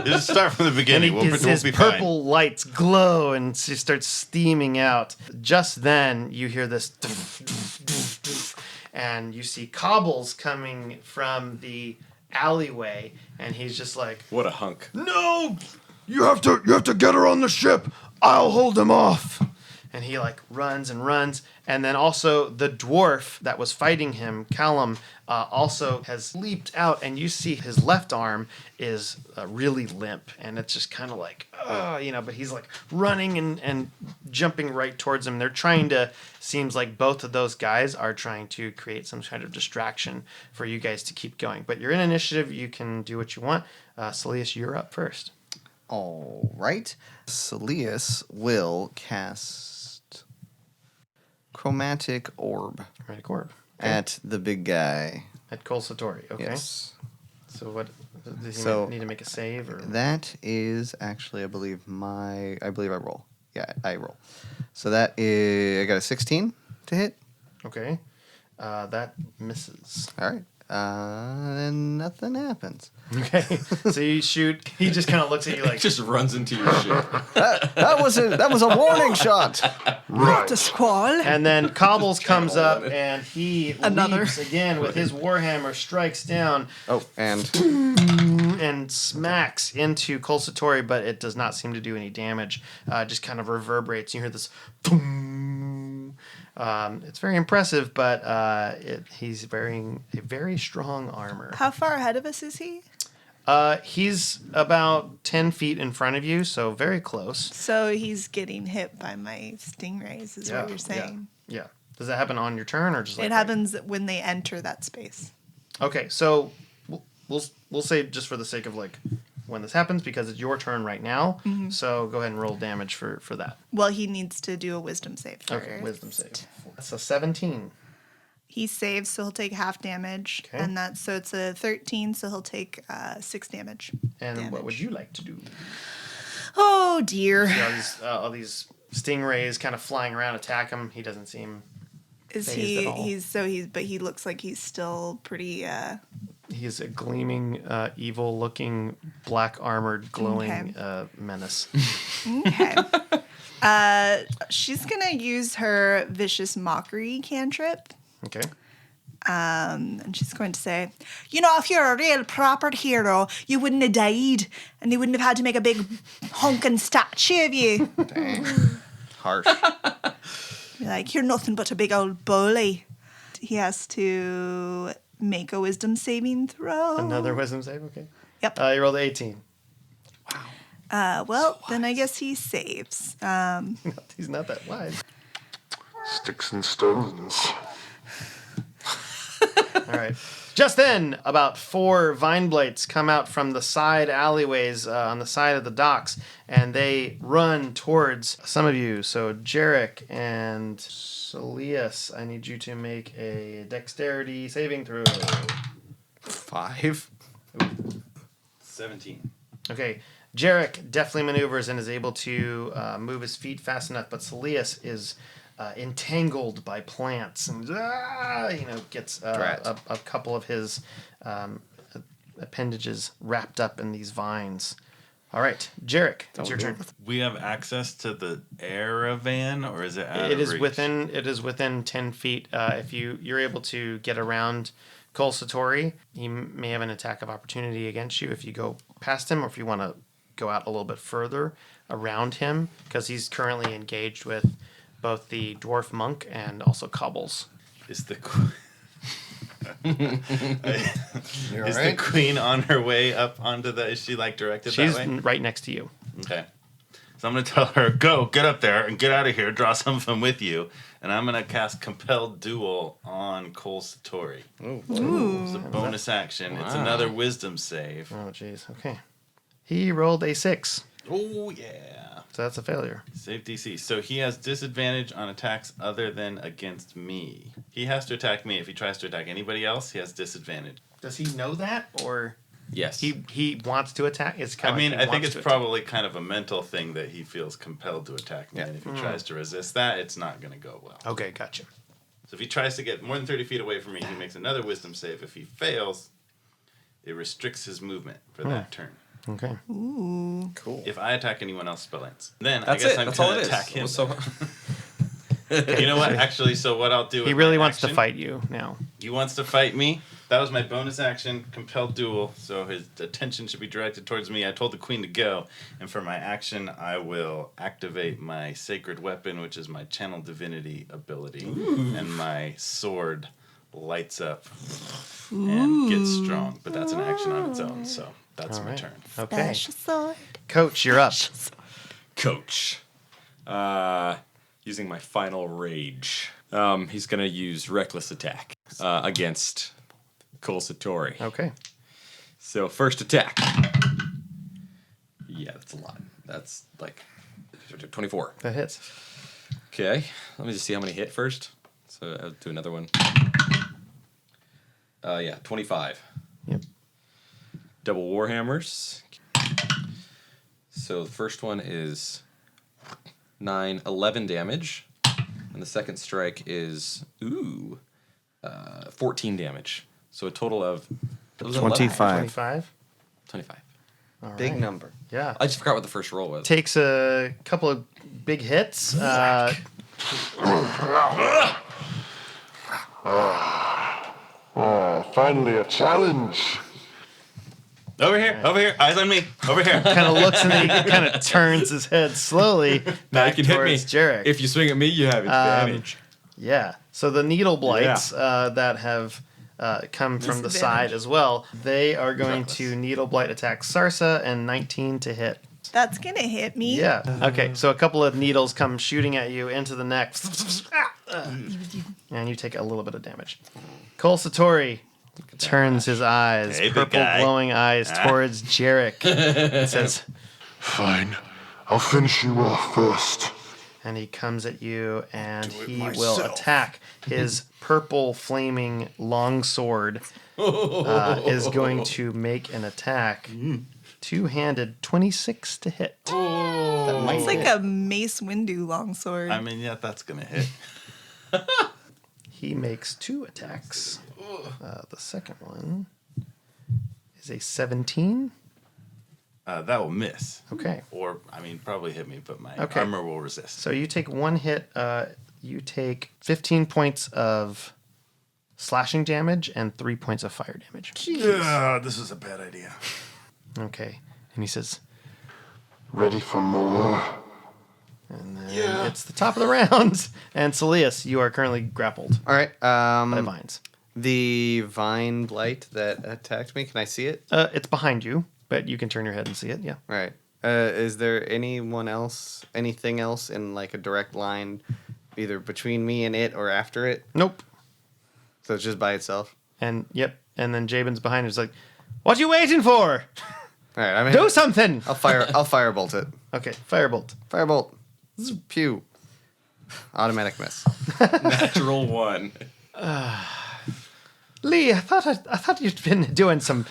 Just start from the and beginning. his We'll be fine. purple lights glow and she starts steaming out. Just then, you hear this, and you see Cobbles coming from the alleyway, and he's just like, What a hunk. "No, you have to get her on the ship. I'll hold him off." And he like runs and runs, and then also the dwarf that was fighting him, Callum, also has leaped out, and you see his left arm is really limp, and it's just kind of like, but he's like running and jumping right towards him. They're trying to, seems like both of those guys are trying to create some kind of distraction for you guys to keep going. But you're in initiative, you can do what you want. Saeleas, you're up first. All right. Saeleas will cast Chromatic Orb Right, Corb. at the big guy. At Kol Satori, okay. Yes. So what, does he So- need to make a save? Or? That is actually, I believe I roll. Yeah, I roll. So that is, I got a 16 to hit. Okay. That misses. All right. And nothing happens. Okay. So you shoot. He just kind of looks at you like. Just runs into your ship. That was a warning shot. Right. The squall. And then Cobbles comes up and he Another. leaps again with his warhammer, strikes down, Oh, and and smacks into Kolsatori, but it does not seem to do any damage. Just kind of reverberates. You hear this boom. It's very impressive, but he's wearing a very strong armor. How far ahead of us is he? He's about 10 feet in front of you, so very close. So he's getting hit by my stingrays, is what you're saying. Yeah. Does that happen on your turn or just like it happens when they enter that space. Okay, so we'll say just for the sake of like when this happens because it's your turn right now. Mm-hmm. So go ahead and roll damage for that. Well, he needs to do a wisdom save first. Okay, wisdom save. That's a 17. He saves, so he'll take half damage, and so it's a 13, so he'll take 6 damage. And what would you like to do? Oh dear! See all these stingrays kind of flying around, attack him. He doesn't seem. Is he? But he looks like he's still pretty. He's a gleaming, evil-looking, black-armored, glowing menace. Okay. She's gonna use her vicious mockery cantrip. Okay. And she's going to say, if you're a real proper hero, you wouldn't have died, and they wouldn't have had to make a big honking statue of you. Dang. Harsh. You're nothing but a big old bully. He has to make a wisdom saving throw. Another wisdom save? Okay. Yep. You rolled 18. Wow. Then I guess he saves. He's not that wise. Sticks and stones. All right. Just then, about 4 vine blights come out from the side alleyways on the side of the docks, and they run towards some of you. So, Jerik and Saeleas, I need you to make a dexterity saving throw. 5. 17. Okay. Jerik deftly maneuvers and is able to move his feet fast enough, but Saeleas is entangled by plants and gets a couple of his appendages wrapped up in these vines. All right, Jerik, it's your turn. We have access to the Aravan, or is it out It of is reach? within 10 feet. If you're able to get around Kolsatori, he may have an attack of opportunity against you if you go past him, or if you want to go out a little bit further around him, because he's currently engaged with both the dwarf monk and also cobbles. Is the the queen on her way up onto the? Is she directed She's that way? right next to you. Okay. So I'm gonna tell her, go get up there and get out of here. Draw some of them with you, and I'm gonna cast Compelled Duel on Kolsatori. Ooh. It's a bonus action. Wow. It's another Wisdom save. Oh, jeez. Okay. He rolled a 6. Oh yeah. So that's a failure. Save DC. So he has disadvantage on attacks other than against me. He has to attack me. If he tries to attack anybody else, he has disadvantage. Does he know that, or yes, he wants to attack? It's kind I think it's probably kind of a mental thing that he feels compelled to attack me, and if he tries to resist that, it's not going to go well. Okay, gotcha. So if he tries to get more than 30 feet away from me, he makes another Wisdom save. If he fails, it restricts his movement for that turn. Okay. Ooh. Cool. If I attack anyone else, spell ends. Then That's I guess it. I'm That's going all to it attack is. him. So You know what? Actually, so what I'll do. He really wants to fight you now. He wants to fight me. That was my bonus action, Compelled Duel. So his attention should be directed towards me. I told the queen to go, and for my action, I will activate my Sacred Weapon, which is my Channel Divinity ability, and my sword lights up and gets strong. But that's an action on its own. So. That's my turn. Okay. Special sword. Coach, you're up. Coach. Using my final rage. He's going to use Reckless Attack against Kolsatori. Okay. So, first attack. Yeah, that's a lot. That's 24. That hits. Okay. Let me just see how many hit first. So, I'll do another one. 25. Yep. Double Warhammers. So the first one is 9, 11 damage. And the second strike is, 14 damage. So a total of... 25. 25. 25. All Big right. number. Yeah. I just forgot what the first roll was. Takes a couple of big hits. Finally a challenge. Over here. Eyes on me. Over here. Kind of looks and then he kind of turns his head slowly back you can hit me. towards Jerik. If you swing at me, you have advantage. Yeah. So the needle blights that have come from the side as well, they are going to needle blight attack Sarsa and 19 to hit. That's going to hit me. Yeah. Okay, so a couple of needles come shooting at you into the neck. And you take a little bit of damage. Cole Satori turns his eyes, purple glowing eyes, towards Jerik and says, Fine. I'll finish you off first. and he comes at you and he will attack. His purple flaming longsword is going to make an attack. Two-handed, 26 to hit. It's like a Mace Windu longsword. I mean, yeah, that's going to hit. He makes 2 attacks. The second one is a 17. That will miss. Okay. Or, I mean, probably hit me, but my Okay. armor will resist. So you take 1 hit. You take 15 points of slashing damage and 3 points of fire damage. Yeah, this is a bad idea. Okay. And he says, Ready for more? and then it's the top of the round. And Saeleas, you are currently grappled All right. by vines. The vine blight that attacked me, can I see it? It's behind you, but you can turn your head and see it, yeah. All right. Is there anything else in like a direct line, either between me and it or after it? Nope. So it's just by itself? And, yep. And then Jabin's behind you. He's like, what are you waiting for? All right. I mean, Do something! I'll firebolt it. Okay, firebolt. Firebolt. Pew. Automatic miss. Natural 1. Lee, I thought you'd been doing some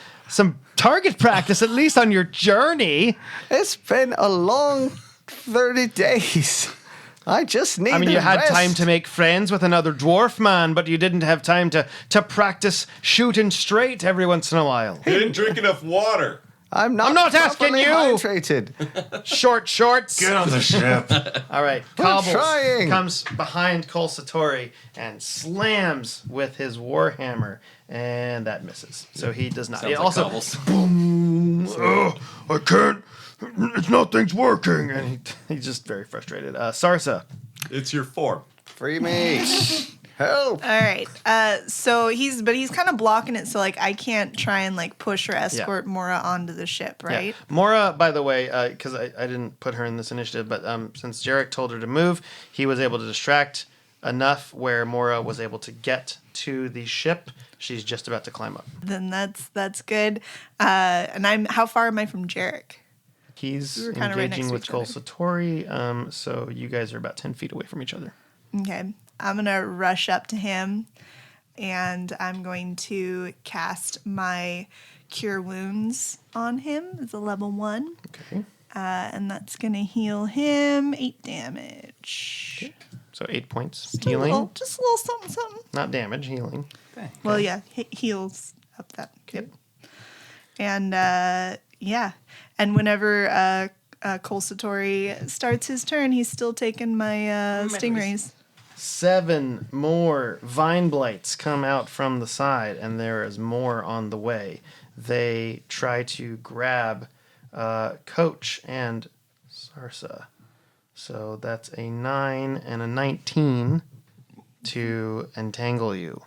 target practice at least on your journey. It's been a long 30 days. I just need. I mean, you had time to make friends with another dwarf man, but you didn't have time to practice shooting straight every once in a while. You didn't drink enough water. I'm not asking properly you. Hydrated. Short shorts. Get on the ship. All right, Cobbles trying. comes behind Cole Satori and slams with his warhammer, and that misses. So he does not. Sounds It like also, Cobbles. boom. Oh, I can't. It's nothing's working, and he's just very frustrated. Sarsa. It's your form. Free me. Help. All right. So he's kind of blocking it, so like I can't try and like push or escort Mora onto the ship, right? Yeah. Mora, by the way, because I didn't put her in this initiative, but since Jerik told her to move, he was able to distract enough where Mora was able to get to the ship. She's just about to climb up. Then that's good. And how far am I from Jerik? He's We were kinda right engaging next to with each Cole other. Satori, so you guys are about 10 feet away from each other. Okay. I'm gonna rush up to him, and I'm going to cast my Cure Wounds on him. It's a level 1. Okay. And that's gonna heal him 8 damage. So 8 points. Just Healing. just a little something. Not damage, healing. Well, yeah, heals up that. Yep. And and whenever Cole Satori starts his turn, he's still taking my stingrays. 7 more vine blights come out from the side, and there is more on the way. They try to grab Coach and Sarsa. So that's a 9 and a 19 to entangle you.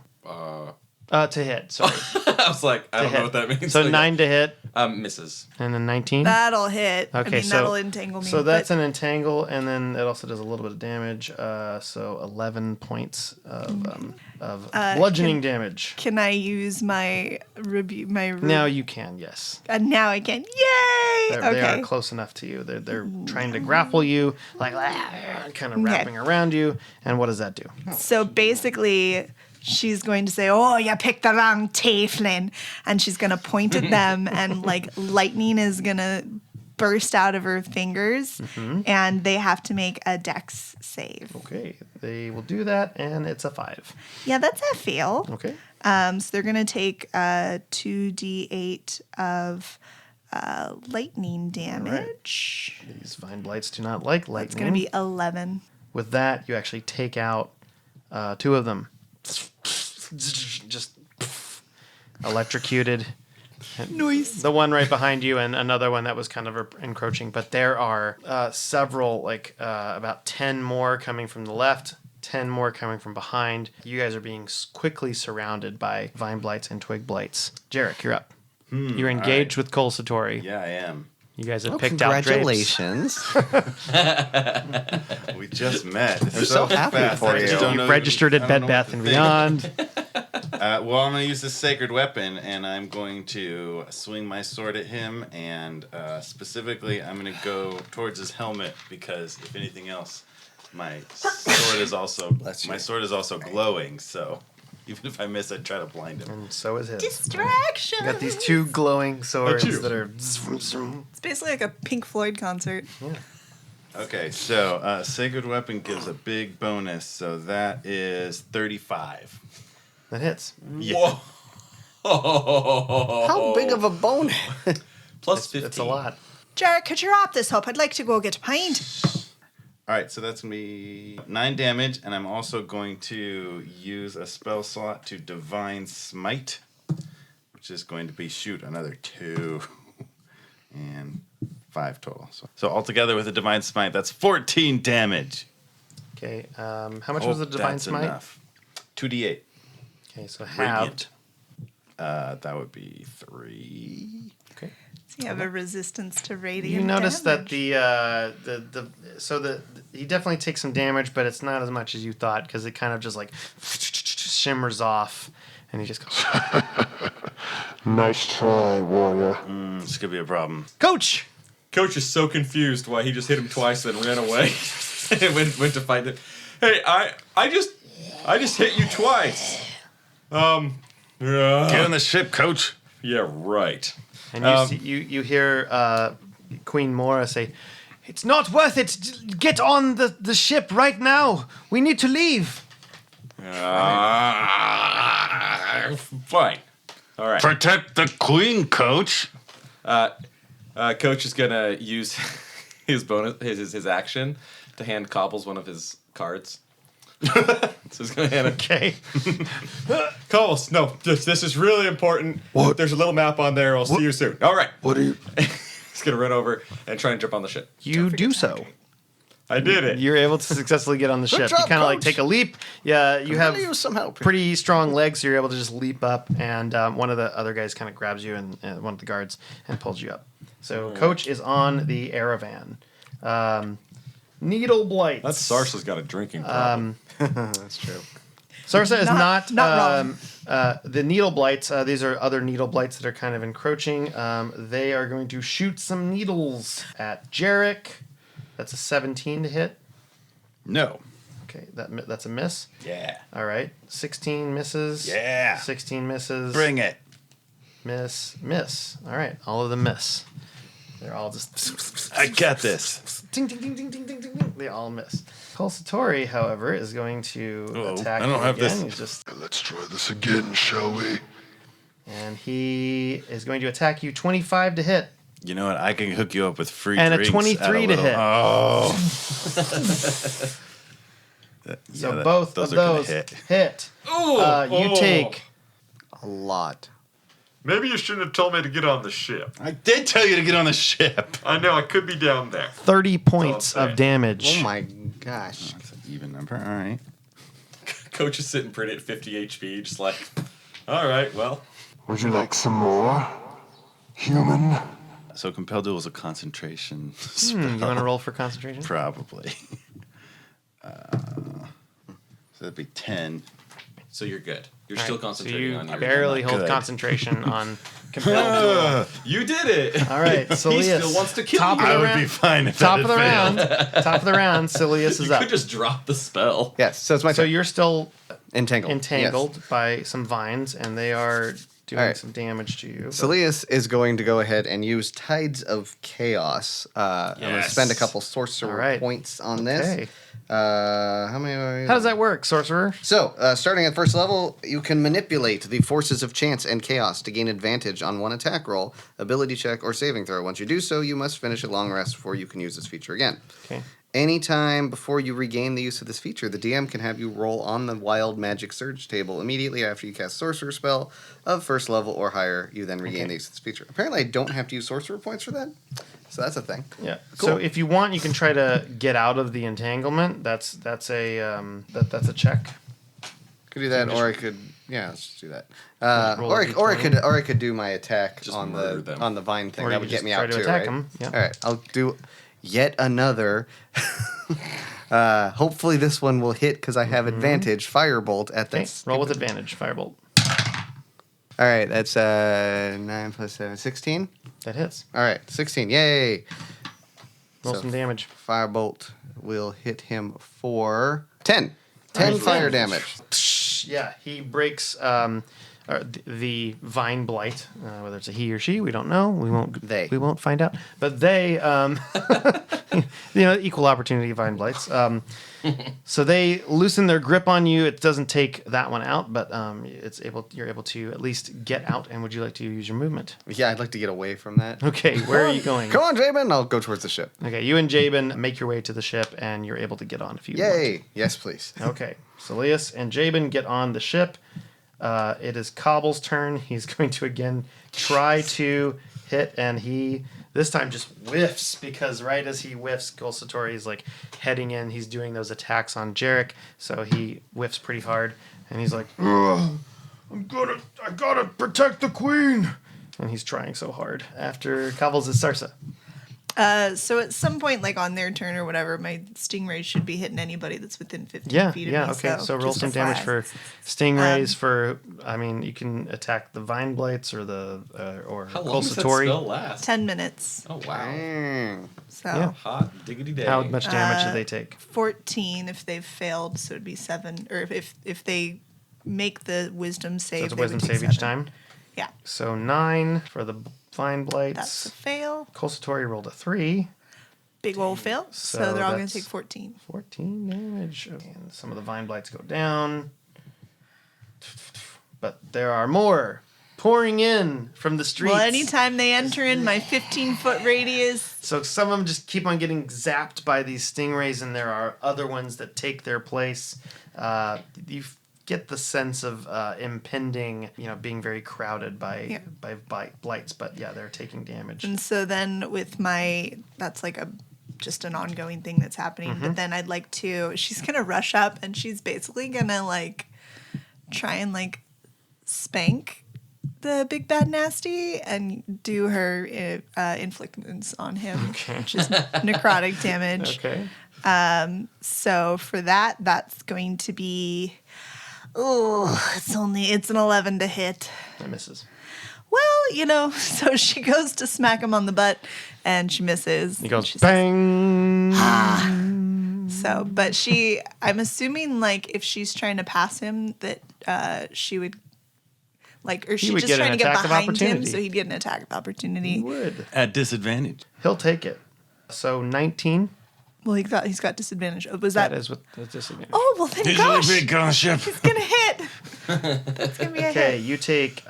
To hit, sorry. I was like, I To don't know hit. what that means. So 9 to hit, misses. and then 19. That'll hit. Okay, I mean, so that'll entangle me. So that's but an entangle, and then it also does a little bit of damage. So 11 points of bludgeoning damage. Can I use my Now you can, yes. now I can. Yay! They are Okay. close enough to you. They're trying to grapple you, like kind of wrapping around you. And what does that do? So basically, she's going to say, "Oh, you picked the wrong tiefling," and she's going to point at them, and like lightning is going to burst out of her fingers, and they have to make a dex save. Okay, they will do that, and it's a 5. Yeah, that's a fail. Okay. So they're going to take 2d8 of lightning damage. These vine blights do not like lightning. It's going to be 11. With that, you actually take out 2 of them. Just electrocuted. Nice. The one right behind you and another one that was kind of encroaching. But there are several, about 10 more coming from the left, 10 more coming from behind. You guys are being quickly surrounded by vine blights and twig blights. Jerik, you're up. You're engaged with Cole Satori. Yeah, I am. You guys have picked out drapes. Congratulations. We just met. We're so happy fast. for I just you. don't You know- registered I at don't Bed know Bath what and to think. Beyond. Well, I'm going to use this sacred weapon, and I'm going to swing my sword at him, and specifically, I'm going to go towards his helmet, because if anything else, my sword is also glowing, so even if I miss, I'd try to blind him. And so is his. Distraction. You got these two glowing swords Achoo. that are... It's basically like a Pink Floyd concert. Okay, so sacred weapon gives a big bonus, so that is 35. That hits. Whoa. How big of a bonus? Plus 15. It's a lot. Jerik, could you wrap this up? I'd like to go get a pint. All right, so that's going to be 9 damage, and I'm also going to use a spell slot to Divine Smite, which is going to be, another 2 and 5 total. So altogether with a Divine Smite, that's 14 damage. Okay, how much was the Divine that's Smite? enough. 2d8. Okay, so Radiant. halved. That would be 3. Okay. So you have a resistance to radiant You notice that damage. he definitely takes some damage, but it's not as much as you thought because it kind of just shimmers off, and he just goes. Nice try, warrior. This could be a problem. Coach. Coach is so confused why he just hit him twice, then ran away and went to fight him. Hey, I just hit you twice. Get on the ship, coach. Yeah, right. And you hear Queen Mora say, "It's not worth it. Get on the ship right now. We need to leave." Fine. All right. Protect the queen, coach. Coach is gonna use his bonus, his action, to hand Cobbles one of his cards. So he's gonna hand it. Okay. Cobbles, no, this is really important. What? There's a little map on there. I'll see you soon. All right. What are you... He's gonna run over and try and jump on the ship. You do so. I did it. You're able to successfully get on the ship. job, You kind of Coach. take a leap. Yeah, you have use some help here. pretty strong legs, so you're able to just leap up, and one of the other guys kind of grabs you, and one of the guards, and pulls you up. So Coach is on the Aravan. Needle blights. That's Sarsa's got a drinking problem. That's true. Sarsa is Not wrong. the needle blights. These are other needle blights that are kind of encroaching. They are going to shoot some needles at Jerik. That's a 17 to hit. No. Okay, that's a miss. Yeah. All right, 16 misses. Yeah. 16 misses. Bring it. Miss. All right, all of them miss. They're all just. I got this. Ding, ding, ding, ding, ding, ding, ding, ding. They all miss. Cole Satori, however, is going to attack I don't you have again. this. He's just, Let's try this again, shall we? and he is going to attack you 25 to hit. You know what? I can hook you up with free And a drinks 23 at to little- hit. Oh. So both of are gonna those hit. You take A lot. Maybe you shouldn't have told me to get on the ship. I did tell you to get on the ship. I know I could be down there. 30 points saying. of damage. Oh my gosh. That's an even number. All right. Coach is sitting pretty at 50 HP, just like, all right, well. Would you like some more, human? So compel duel is a concentration. You want to roll for concentration? Probably. So that'd be 10. So you're good. You're All still right, concentrating so on you your. barely hold good. concentration on compelled duel. You did it. All right, He Saeleas. still wants to kill Top you. of the I would round. be fine if Top that of the had failed. round. Top of the round. Saeleas is You up. could just drop the spell. Yes, so it's my So turn. you're still Entangled. entangled by some vines, and they are doing All right. some damage to you. Saeleas is going to go ahead and use Tides of Chaos. I'm going to Yes. spend a couple sorcerer All right. points on Okay. this. How many are you? How does that work, sorcerer? So, starting at first level, you can manipulate the forces of chance and chaos to gain advantage on one attack roll, ability check, or saving throw. Once you do so, you must finish a long rest before you can use this feature again. Okay. Anytime before you regain the use of this feature, the DM can have you roll on the Wild Magic Surge table immediately after you cast Sorcerer spell of first level or higher. You then regain the use of this feature. Apparently, I don't have to use Sorcerer points for that, so that's a thing. Yeah. Cool. So if you want, you can try to get out of the entanglement. That's a check. Could do that, or I could. Yeah, let's just do that. Or I could do my attack Just on murder the them. on the vine thing. Or That you would just get me try out to too, attack right? him, yeah. All right, I'll do yet another. Hopefully this one will hit because I have advantage. Firebolt at Okay. that. Roll with advantage. Firebolt. All right, that's 9 plus 7, 16. That hits. All right, 16. Yay! Roll So some damage. Firebolt will hit him for 10. 10 fire damage. Yeah, he breaks the vine blight. Whether it's a he or she, we don't know. We won't find out. But they, equal opportunity vine blights. So they loosen their grip on you. It doesn't take that one out, but you're able to at least get out. And would you like to use your movement? Yeah, I'd like to get away from that. Okay, where are you going? Come on, Jabin. I'll go towards the ship. Okay, you and Jabin make your way to the ship, and you're able to get on if you want. Yay! Yes, please. Okay, Saeleas and Jabin get on the ship. It is Cobble's turn. He's going to again try to hit, and he this time just whiffs, because right as he whiffs, Gulsatori is like heading in. He's doing those attacks on Jerik, so he whiffs pretty hard, and he's like, I gotta protect the queen, and he's trying so hard. After Cobble's is Sarsa. So at some point, like on their turn or whatever, my stingray should be hitting anybody that's within 15 feet of me. Yeah, okay. So roll just some a damage flag. for stingrays. You can attack the vine blights or the or How long does that Gulsatori. spell last? 10 minutes. Oh, wow. Mm. So Yeah. Hot diggity day. How much damage do they take? 14 if they've failed, so it'd be 7. Or if they make the wisdom So save, it's a they wisdom would take save each 7. time. Yeah, So 9 for the vine that's a blights. fail. Gulsatori rolled a 3. Big old fail. So So they're all going to that's- take 14. 14 damage. Okay, and some of the vine blights go down. But there are more pouring in from the streets. Well, anytime they enter in my 15-foot radius, So some of them just keep on getting zapped by these stingrays, and there are other ones that take their place. You get the sense of impending, being very crowded by blights, but yeah, they're taking damage. and so then with that's like just an ongoing thing that's happening. Mm-hmm. But then I'd like to, she's going to rush up and she's basically going to like try and like spank the big bad nasty and do her inflict wounds on him, which is necrotic damage. Okay. So for that, that's going to be, it's an 11 to hit. That misses. Well, so she goes to smack him on the butt and she misses. He goes She says, bang. so, but I'm assuming like if she's trying to pass him that she would or she's would just get an trying to get attack of behind him, opportunity. so he'd get an attack of opportunity. He would. At disadvantage. He'll take it. So 19. Well, he's got disadvantage. Was That that? is with the disadvantage. Oh well, then gosh, big concept. he's gonna hit. That's gonna be a Okay, hit. you take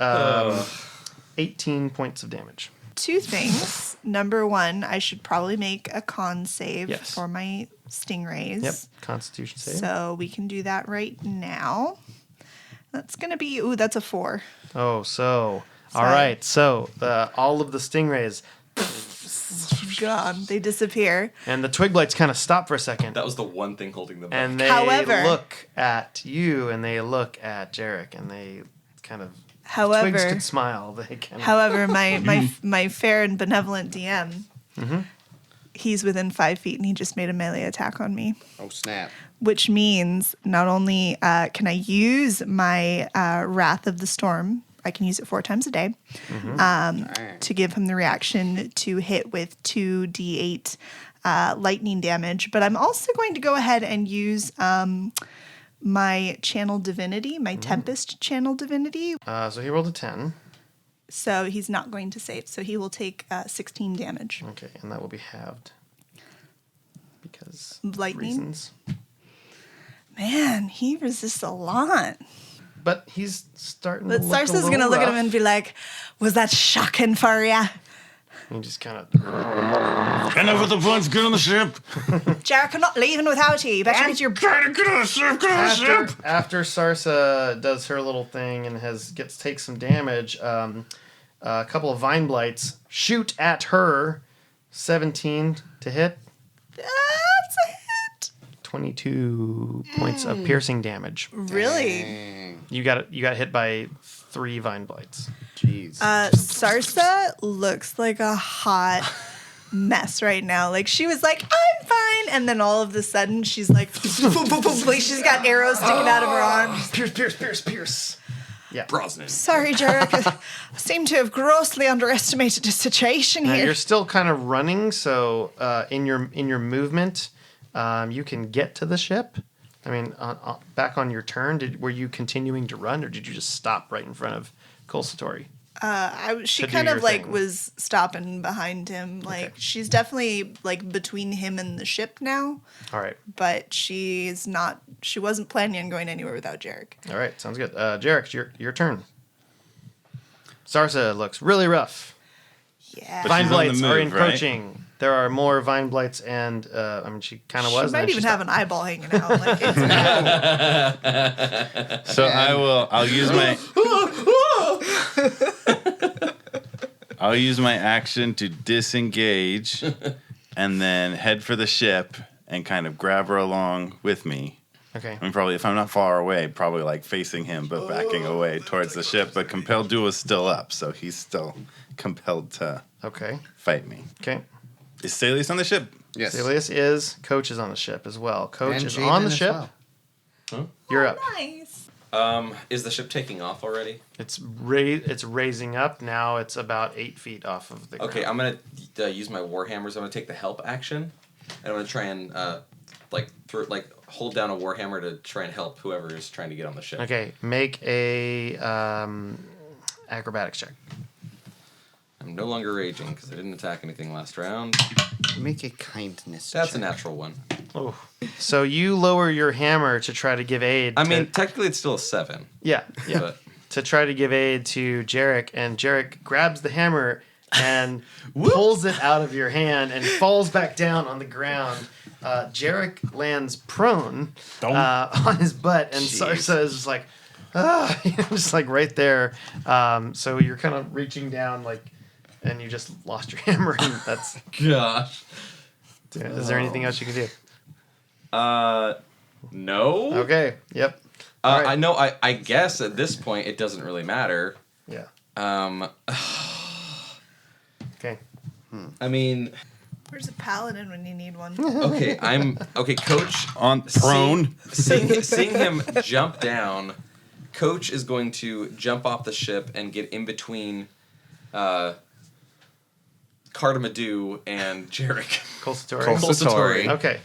18 points of damage. 2 things. Number 1, I should probably make a con save Yes. for my stingrays. Yep. Constitution save. So we can do that right now. That's gonna be that's a 4. All Sorry. right. So all of the stingrays Gone. They disappear. and the twig blights kind of stop for a second, That was the one thing holding them back. and they However- look at you and they look at Jerik, and they kind of twigs However, could smile. They kind of my fair and benevolent DM, he's within 5 feet and he just made a melee attack on me. Oh, snap. Which means not only can I use my Wrath of the Storm, I can use it 4 times a day to give him the reaction to hit with 2d8 lightning damage. But I'm also going to go ahead and use my Channel Divinity, my Tempest Channel Divinity. so he rolled a 10. So he's not going to save. So he will take 16 damage. Okay, and that will be halved because Lightning? reasons. Man, he resists a lot. But he's starting But to look Sarsa's going to look at him and be like, was that shocking for ya? You just kind of. Enough with the puns. Get on the ship. Jerik, I'm not leaving without you. You better get your. Trying to get on the ship. Get on the ship. After Sarsa does her little thing and takes some damage, a couple of vine blights shoot at her. 17 to hit. That's a hit. 22 points of piercing damage. Really? You got hit by 3 vine blights. Jeez. Sarsa looks like a hot mess right now. Like she was like, I'm fine, and then all of a sudden she's like, like she's got arrows sticking out of her arms. Pierce. Yeah. Brosnan. Sorry, Jerik. I seem to have grossly underestimated the situation Now, here. you're still kind of running, so in your movement, you can get to the ship. I mean, back on your turn, were you continuing to run, or did you just stop right in front of Kolsatori? She to kind do of your like thing. was stopping behind him. Like Okay. she's definitely like between him and the ship now, All right. but she's not. She wasn't planning on going anywhere without Jerik. All right. Sounds good. Jerik, your turn. Sarsa looks really rough. Yeah. Vine she's on the blights are move, right? encroaching. There are more vine blights, and I mean, she kind of was. She and might then even she have an eyeball hanging out. Like it's bad. So I'll use my. I'll use my action to disengage, and then head for the ship and kind of grab her along with me. Okay. I mean, probably if I'm not far away, probably like facing him, but backing away towards the ship. But compelled duel is still up, so he's still compelled to Okay. fight me. Okay. Is Saeleas on the ship? Yes. Saeleas is. Coach is on the ship as well. Coach And is Jaden on the as ship. well. You're up. Nice. Is the ship taking off already? It's raising up now. It's about 8 feet off of the ground. Okay, I'm gonna use my warhammers. I'm gonna take the help action, and I'm gonna try and hold down a warhammer to try and help whoever is trying to get on the ship. Okay. Make a acrobatics check. I'm no longer raging because I didn't attack anything last round. Make a kindness. That's check. a natural one. Oh. So you lower your hammer to try to give aid. I mean, technically it's still a 7. Yeah. But To try to give aid to Jerik, and Jerik grabs the hammer and pulls it out of your hand and falls back down on the ground. Jerik lands prone on his butt, and Sarsa is just like, just like right there. So you're kind of reaching down, like, and you just lost your hammer, and that's. gosh. Is there anything else you can do? No. Okay. Yep. All right. I know. I guess at this point it doesn't really matter. Yeah. Okay. I mean, Where's a paladin when you need one? okay. Coach. On prone. Seeing him jump down, Coach is going to jump off the ship and get in between Cardamadu and Jerik. Kolsatori. Okay.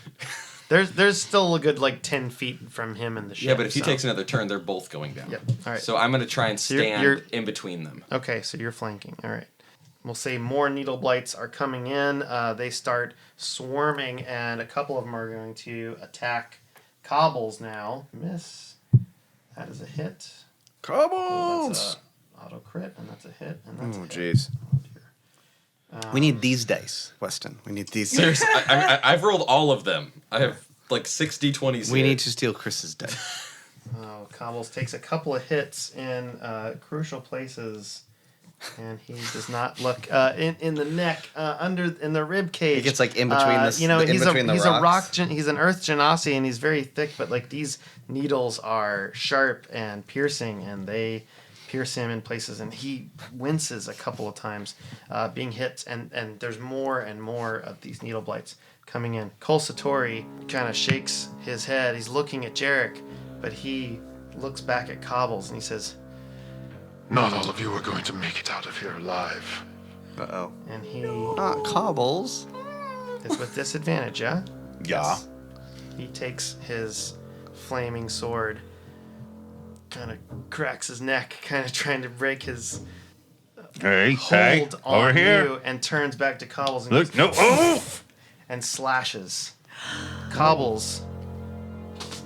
There's still a good like 10 feet from him and the ship. Yeah, but if he so- takes another turn, they're both going down. Yep. All right. So I'm going to try and you're- stand you're- in between them. Okay, so you're flanking. All right. We'll say more needle blights are coming in. They start swarming, and a couple of them are going to attack Cobbles now. Miss. That is a hit. Cobbles! That's a auto crit, and that's a hit, and that's Oh, a hit. jeez. Oh, dear. We need these dice, Weston. We need these. Seriously, I've rolled all of them. I have like 60 20s. We here. need to steal Chris's dice. Oh, Cobbles takes a couple of hits in crucial places, and he does not look in the neck, in the rib cage. He gets like in between the he's rocks. a rock. He's an earth genasi, and he's very thick. But like these needles are sharp and piercing, and they pierce him in places, and he winces a couple of times, being hit. And there's more and more of these needle blights coming in. Kolsatori kind of shakes his head. He's looking at Jerik, but he looks back at Cobbles and he says, Not all of you are going to make it out of here alive. Uh-oh. and he Not Cobbles. is with disadvantage, yeah? Yeah. He takes his flaming sword, kind of cracks his neck, kind of trying to break his Hey, hold on over here. you, and turns back to Cobbles and Look, goes, no. Oh! and slashes. Cobbles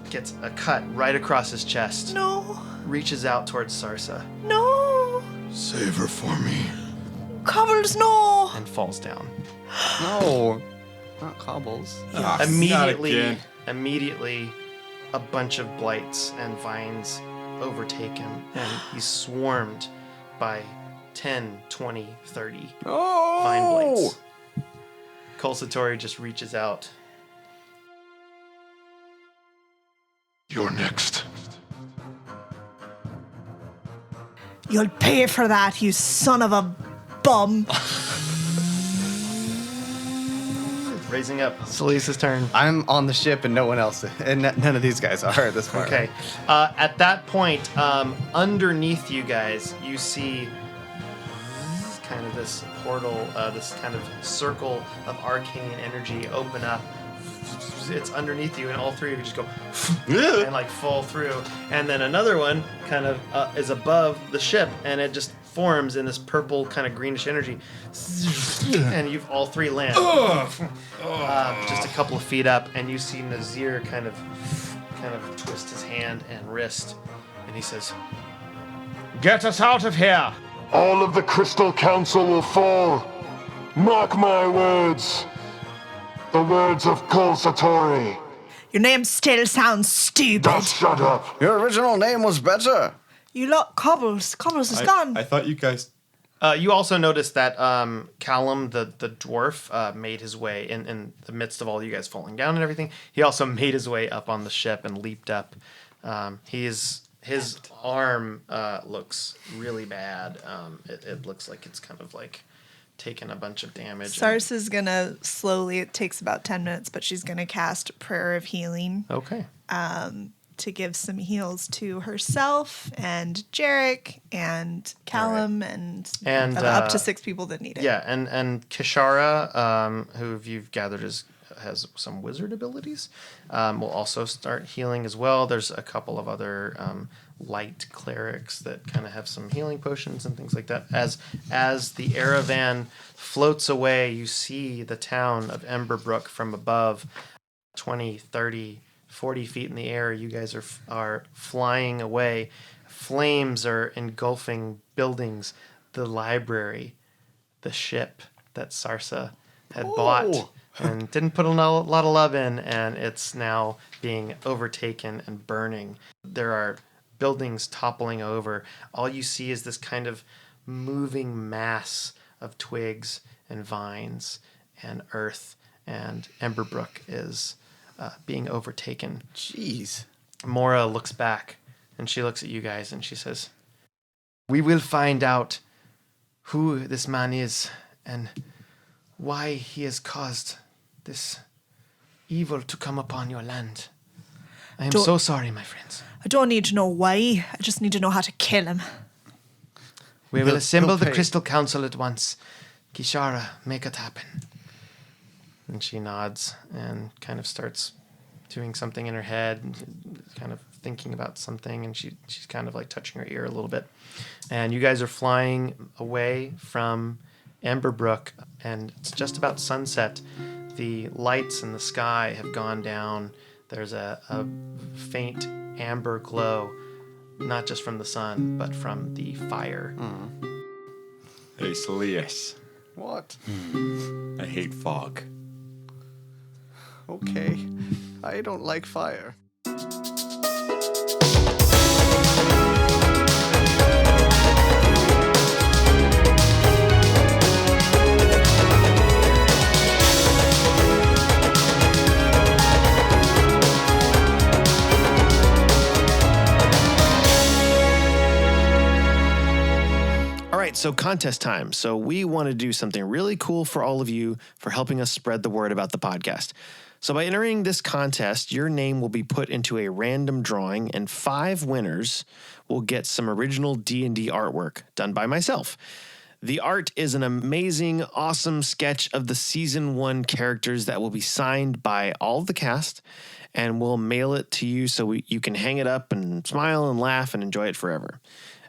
gets a cut right across his chest, No, reaches out towards Sarsa. no. Save her for me. Cobbles, no! and falls down. No, not cobbles. Immediately, a bunch of blights and vines overtake him, and he's swarmed by 10, 20, 30 vine blights. Kulsatori just reaches out. You're next. You'll pay for that, you son of a bum. Raising up. Saeleas' turn. I'm on the ship and no one else, and none of these guys are at this point. Okay. At that point, underneath you guys, you see kind of this portal, this kind of circle of arcane energy open up. It's underneath you, and all three of you just go and like fall through. And then another one kind of is above the ship, and it just forms in this purple kind of greenish energy, and you've all three land just a couple of feet up, and you see Nazir kind of twist his hand and wrist, and he says, "Get us out of here!" All of the Crystal Council will fall. Mark my words. The words of Kulsatori. Your name still sounds stupid. Just shut up. Your original name was better. You lot, Cobbles. Cobbles is gone. I thought you guys... You also noticed that Callum, the dwarf, made his way in the midst of all you guys falling down and everything. He also made his way up on the ship and leaped up. His arm looks really bad. It looks like it's kind of like taken a bunch of damage. Sarsa's gonna slowly, it takes about 10 minutes, but she's gonna cast Prayer of Healing. Okay. To give some heals to herself and Jerik and Callum and up to 6 people that need it. Yeah, and Kishara, who you've gathered has some wizard abilities, will also start healing as well. There's a couple of other light clerics that kind of have some healing potions and things like that. As the Aravan floats away, you see the town of Emberbrook from above, 20, 30, 40 feet in the air. You guys are flying away. Flames are engulfing buildings, the library, the ship that Sarsa had bought and didn't put a lot of love in, and it's now being overtaken and burning. There are buildings toppling over. All you see is this kind of moving mass of twigs and vines and earth, and Emberbrook is being overtaken. Jeez. Mora looks back, and she looks at you guys, and she says, "We will find out who this man is and why he has caused this evil to come upon your land. I am so sorry, my friends. I don't need to know why. I just need to know how to kill him. We will assemble the Crystal Council at once. Kishara, make it happen." And she nods and kind of starts doing something in her head, kind of thinking about something, and she's kind of like touching her ear a little bit. And you guys are flying away from Emberbrook, and it's just about sunset. The lights in the sky have gone down. There's a faint amber glow, not just from the sun, but from the fire. Hey, Saeleas. What? I hate fog. Okay. I don't like fire. So contest time. So we want to do something really cool for all of you for helping us spread the word about the podcast. So by entering this contest, your name will be put into a random drawing, and 5 winners will get some original D&D artwork done by myself. The art is an amazing, awesome sketch of the season 1 characters that will be signed by all of the cast, and we'll mail it to you so you can hang it up and smile and laugh and enjoy it forever.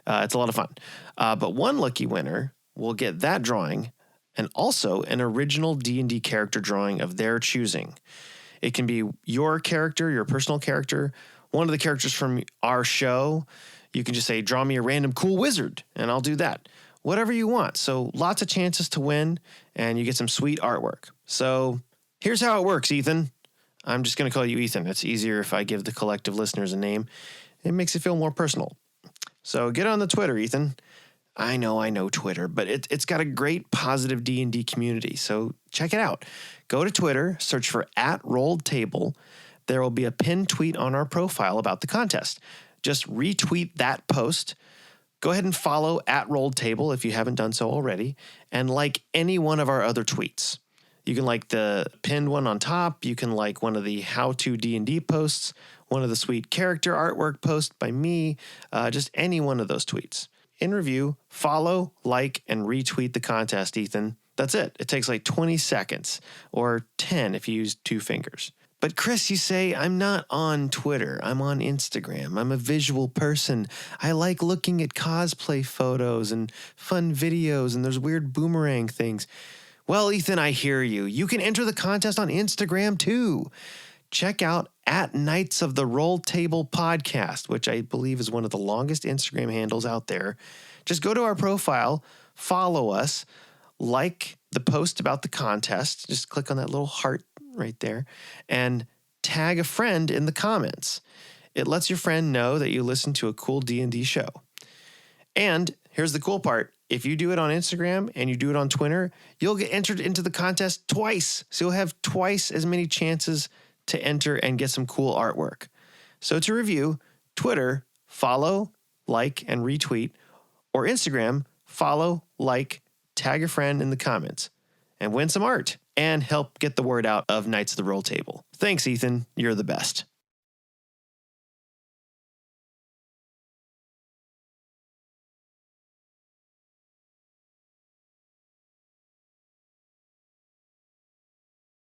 It's a lot of fun. But one lucky winner will get that drawing and also an original D&D character drawing of their choosing. It can be your character, your personal character, one of the characters from our show. You can just say, draw me a random cool wizard, and I'll do that. whatever you want. So lots of chances to win, and you get some sweet artwork. So here's how it works, Ethan. I'm just going to call you Ethan. It's easier if I give the collective listeners a name. It makes it feel more personal. So get on the Twitter, Ethan. I know Twitter, but it's got a great positive D&D community, so check it out. Go to Twitter, search for @RolledTable. There will be a pinned tweet on our profile about the contest. Just retweet that post. Go ahead and follow @RolledTable if you haven't done so already, and like any one of our other tweets. You can like the pinned one on top. You can like one of the how-to D&D posts, one of the sweet character artwork posts by me, just any one of those tweets. In review, follow, like, and retweet the contest, Ethan. That's it. It takes like 20 seconds, or 10 if you use 2 fingers. But Chris, you say, I'm not on Twitter. I'm on Instagram. I'm a visual person. I like looking at cosplay photos and fun videos, and there's weird boomerang things. Well, Ethan, I hear you. You can enter the contest on Instagram too. Check out @KnightsOfTheRolledtable podcast, which I believe is one of the longest Instagram handles out there. Just go to our profile, follow us, like the post about the contest. Just click on that little heart right there and tag a friend in the comments. It lets your friend know that you listen to a cool D&D show. And here's the cool part. If you do it on Instagram and you do it on Twitter, you'll get entered into the contest twice. So you'll have twice as many chances to enter and get some cool artwork. So to review, Twitter, follow, like, and retweet, or Instagram, follow, like, tag a friend in the comments, and win some art, and help get the word out of Knights of the Roll Table. Thanks, Ethan. You're the best.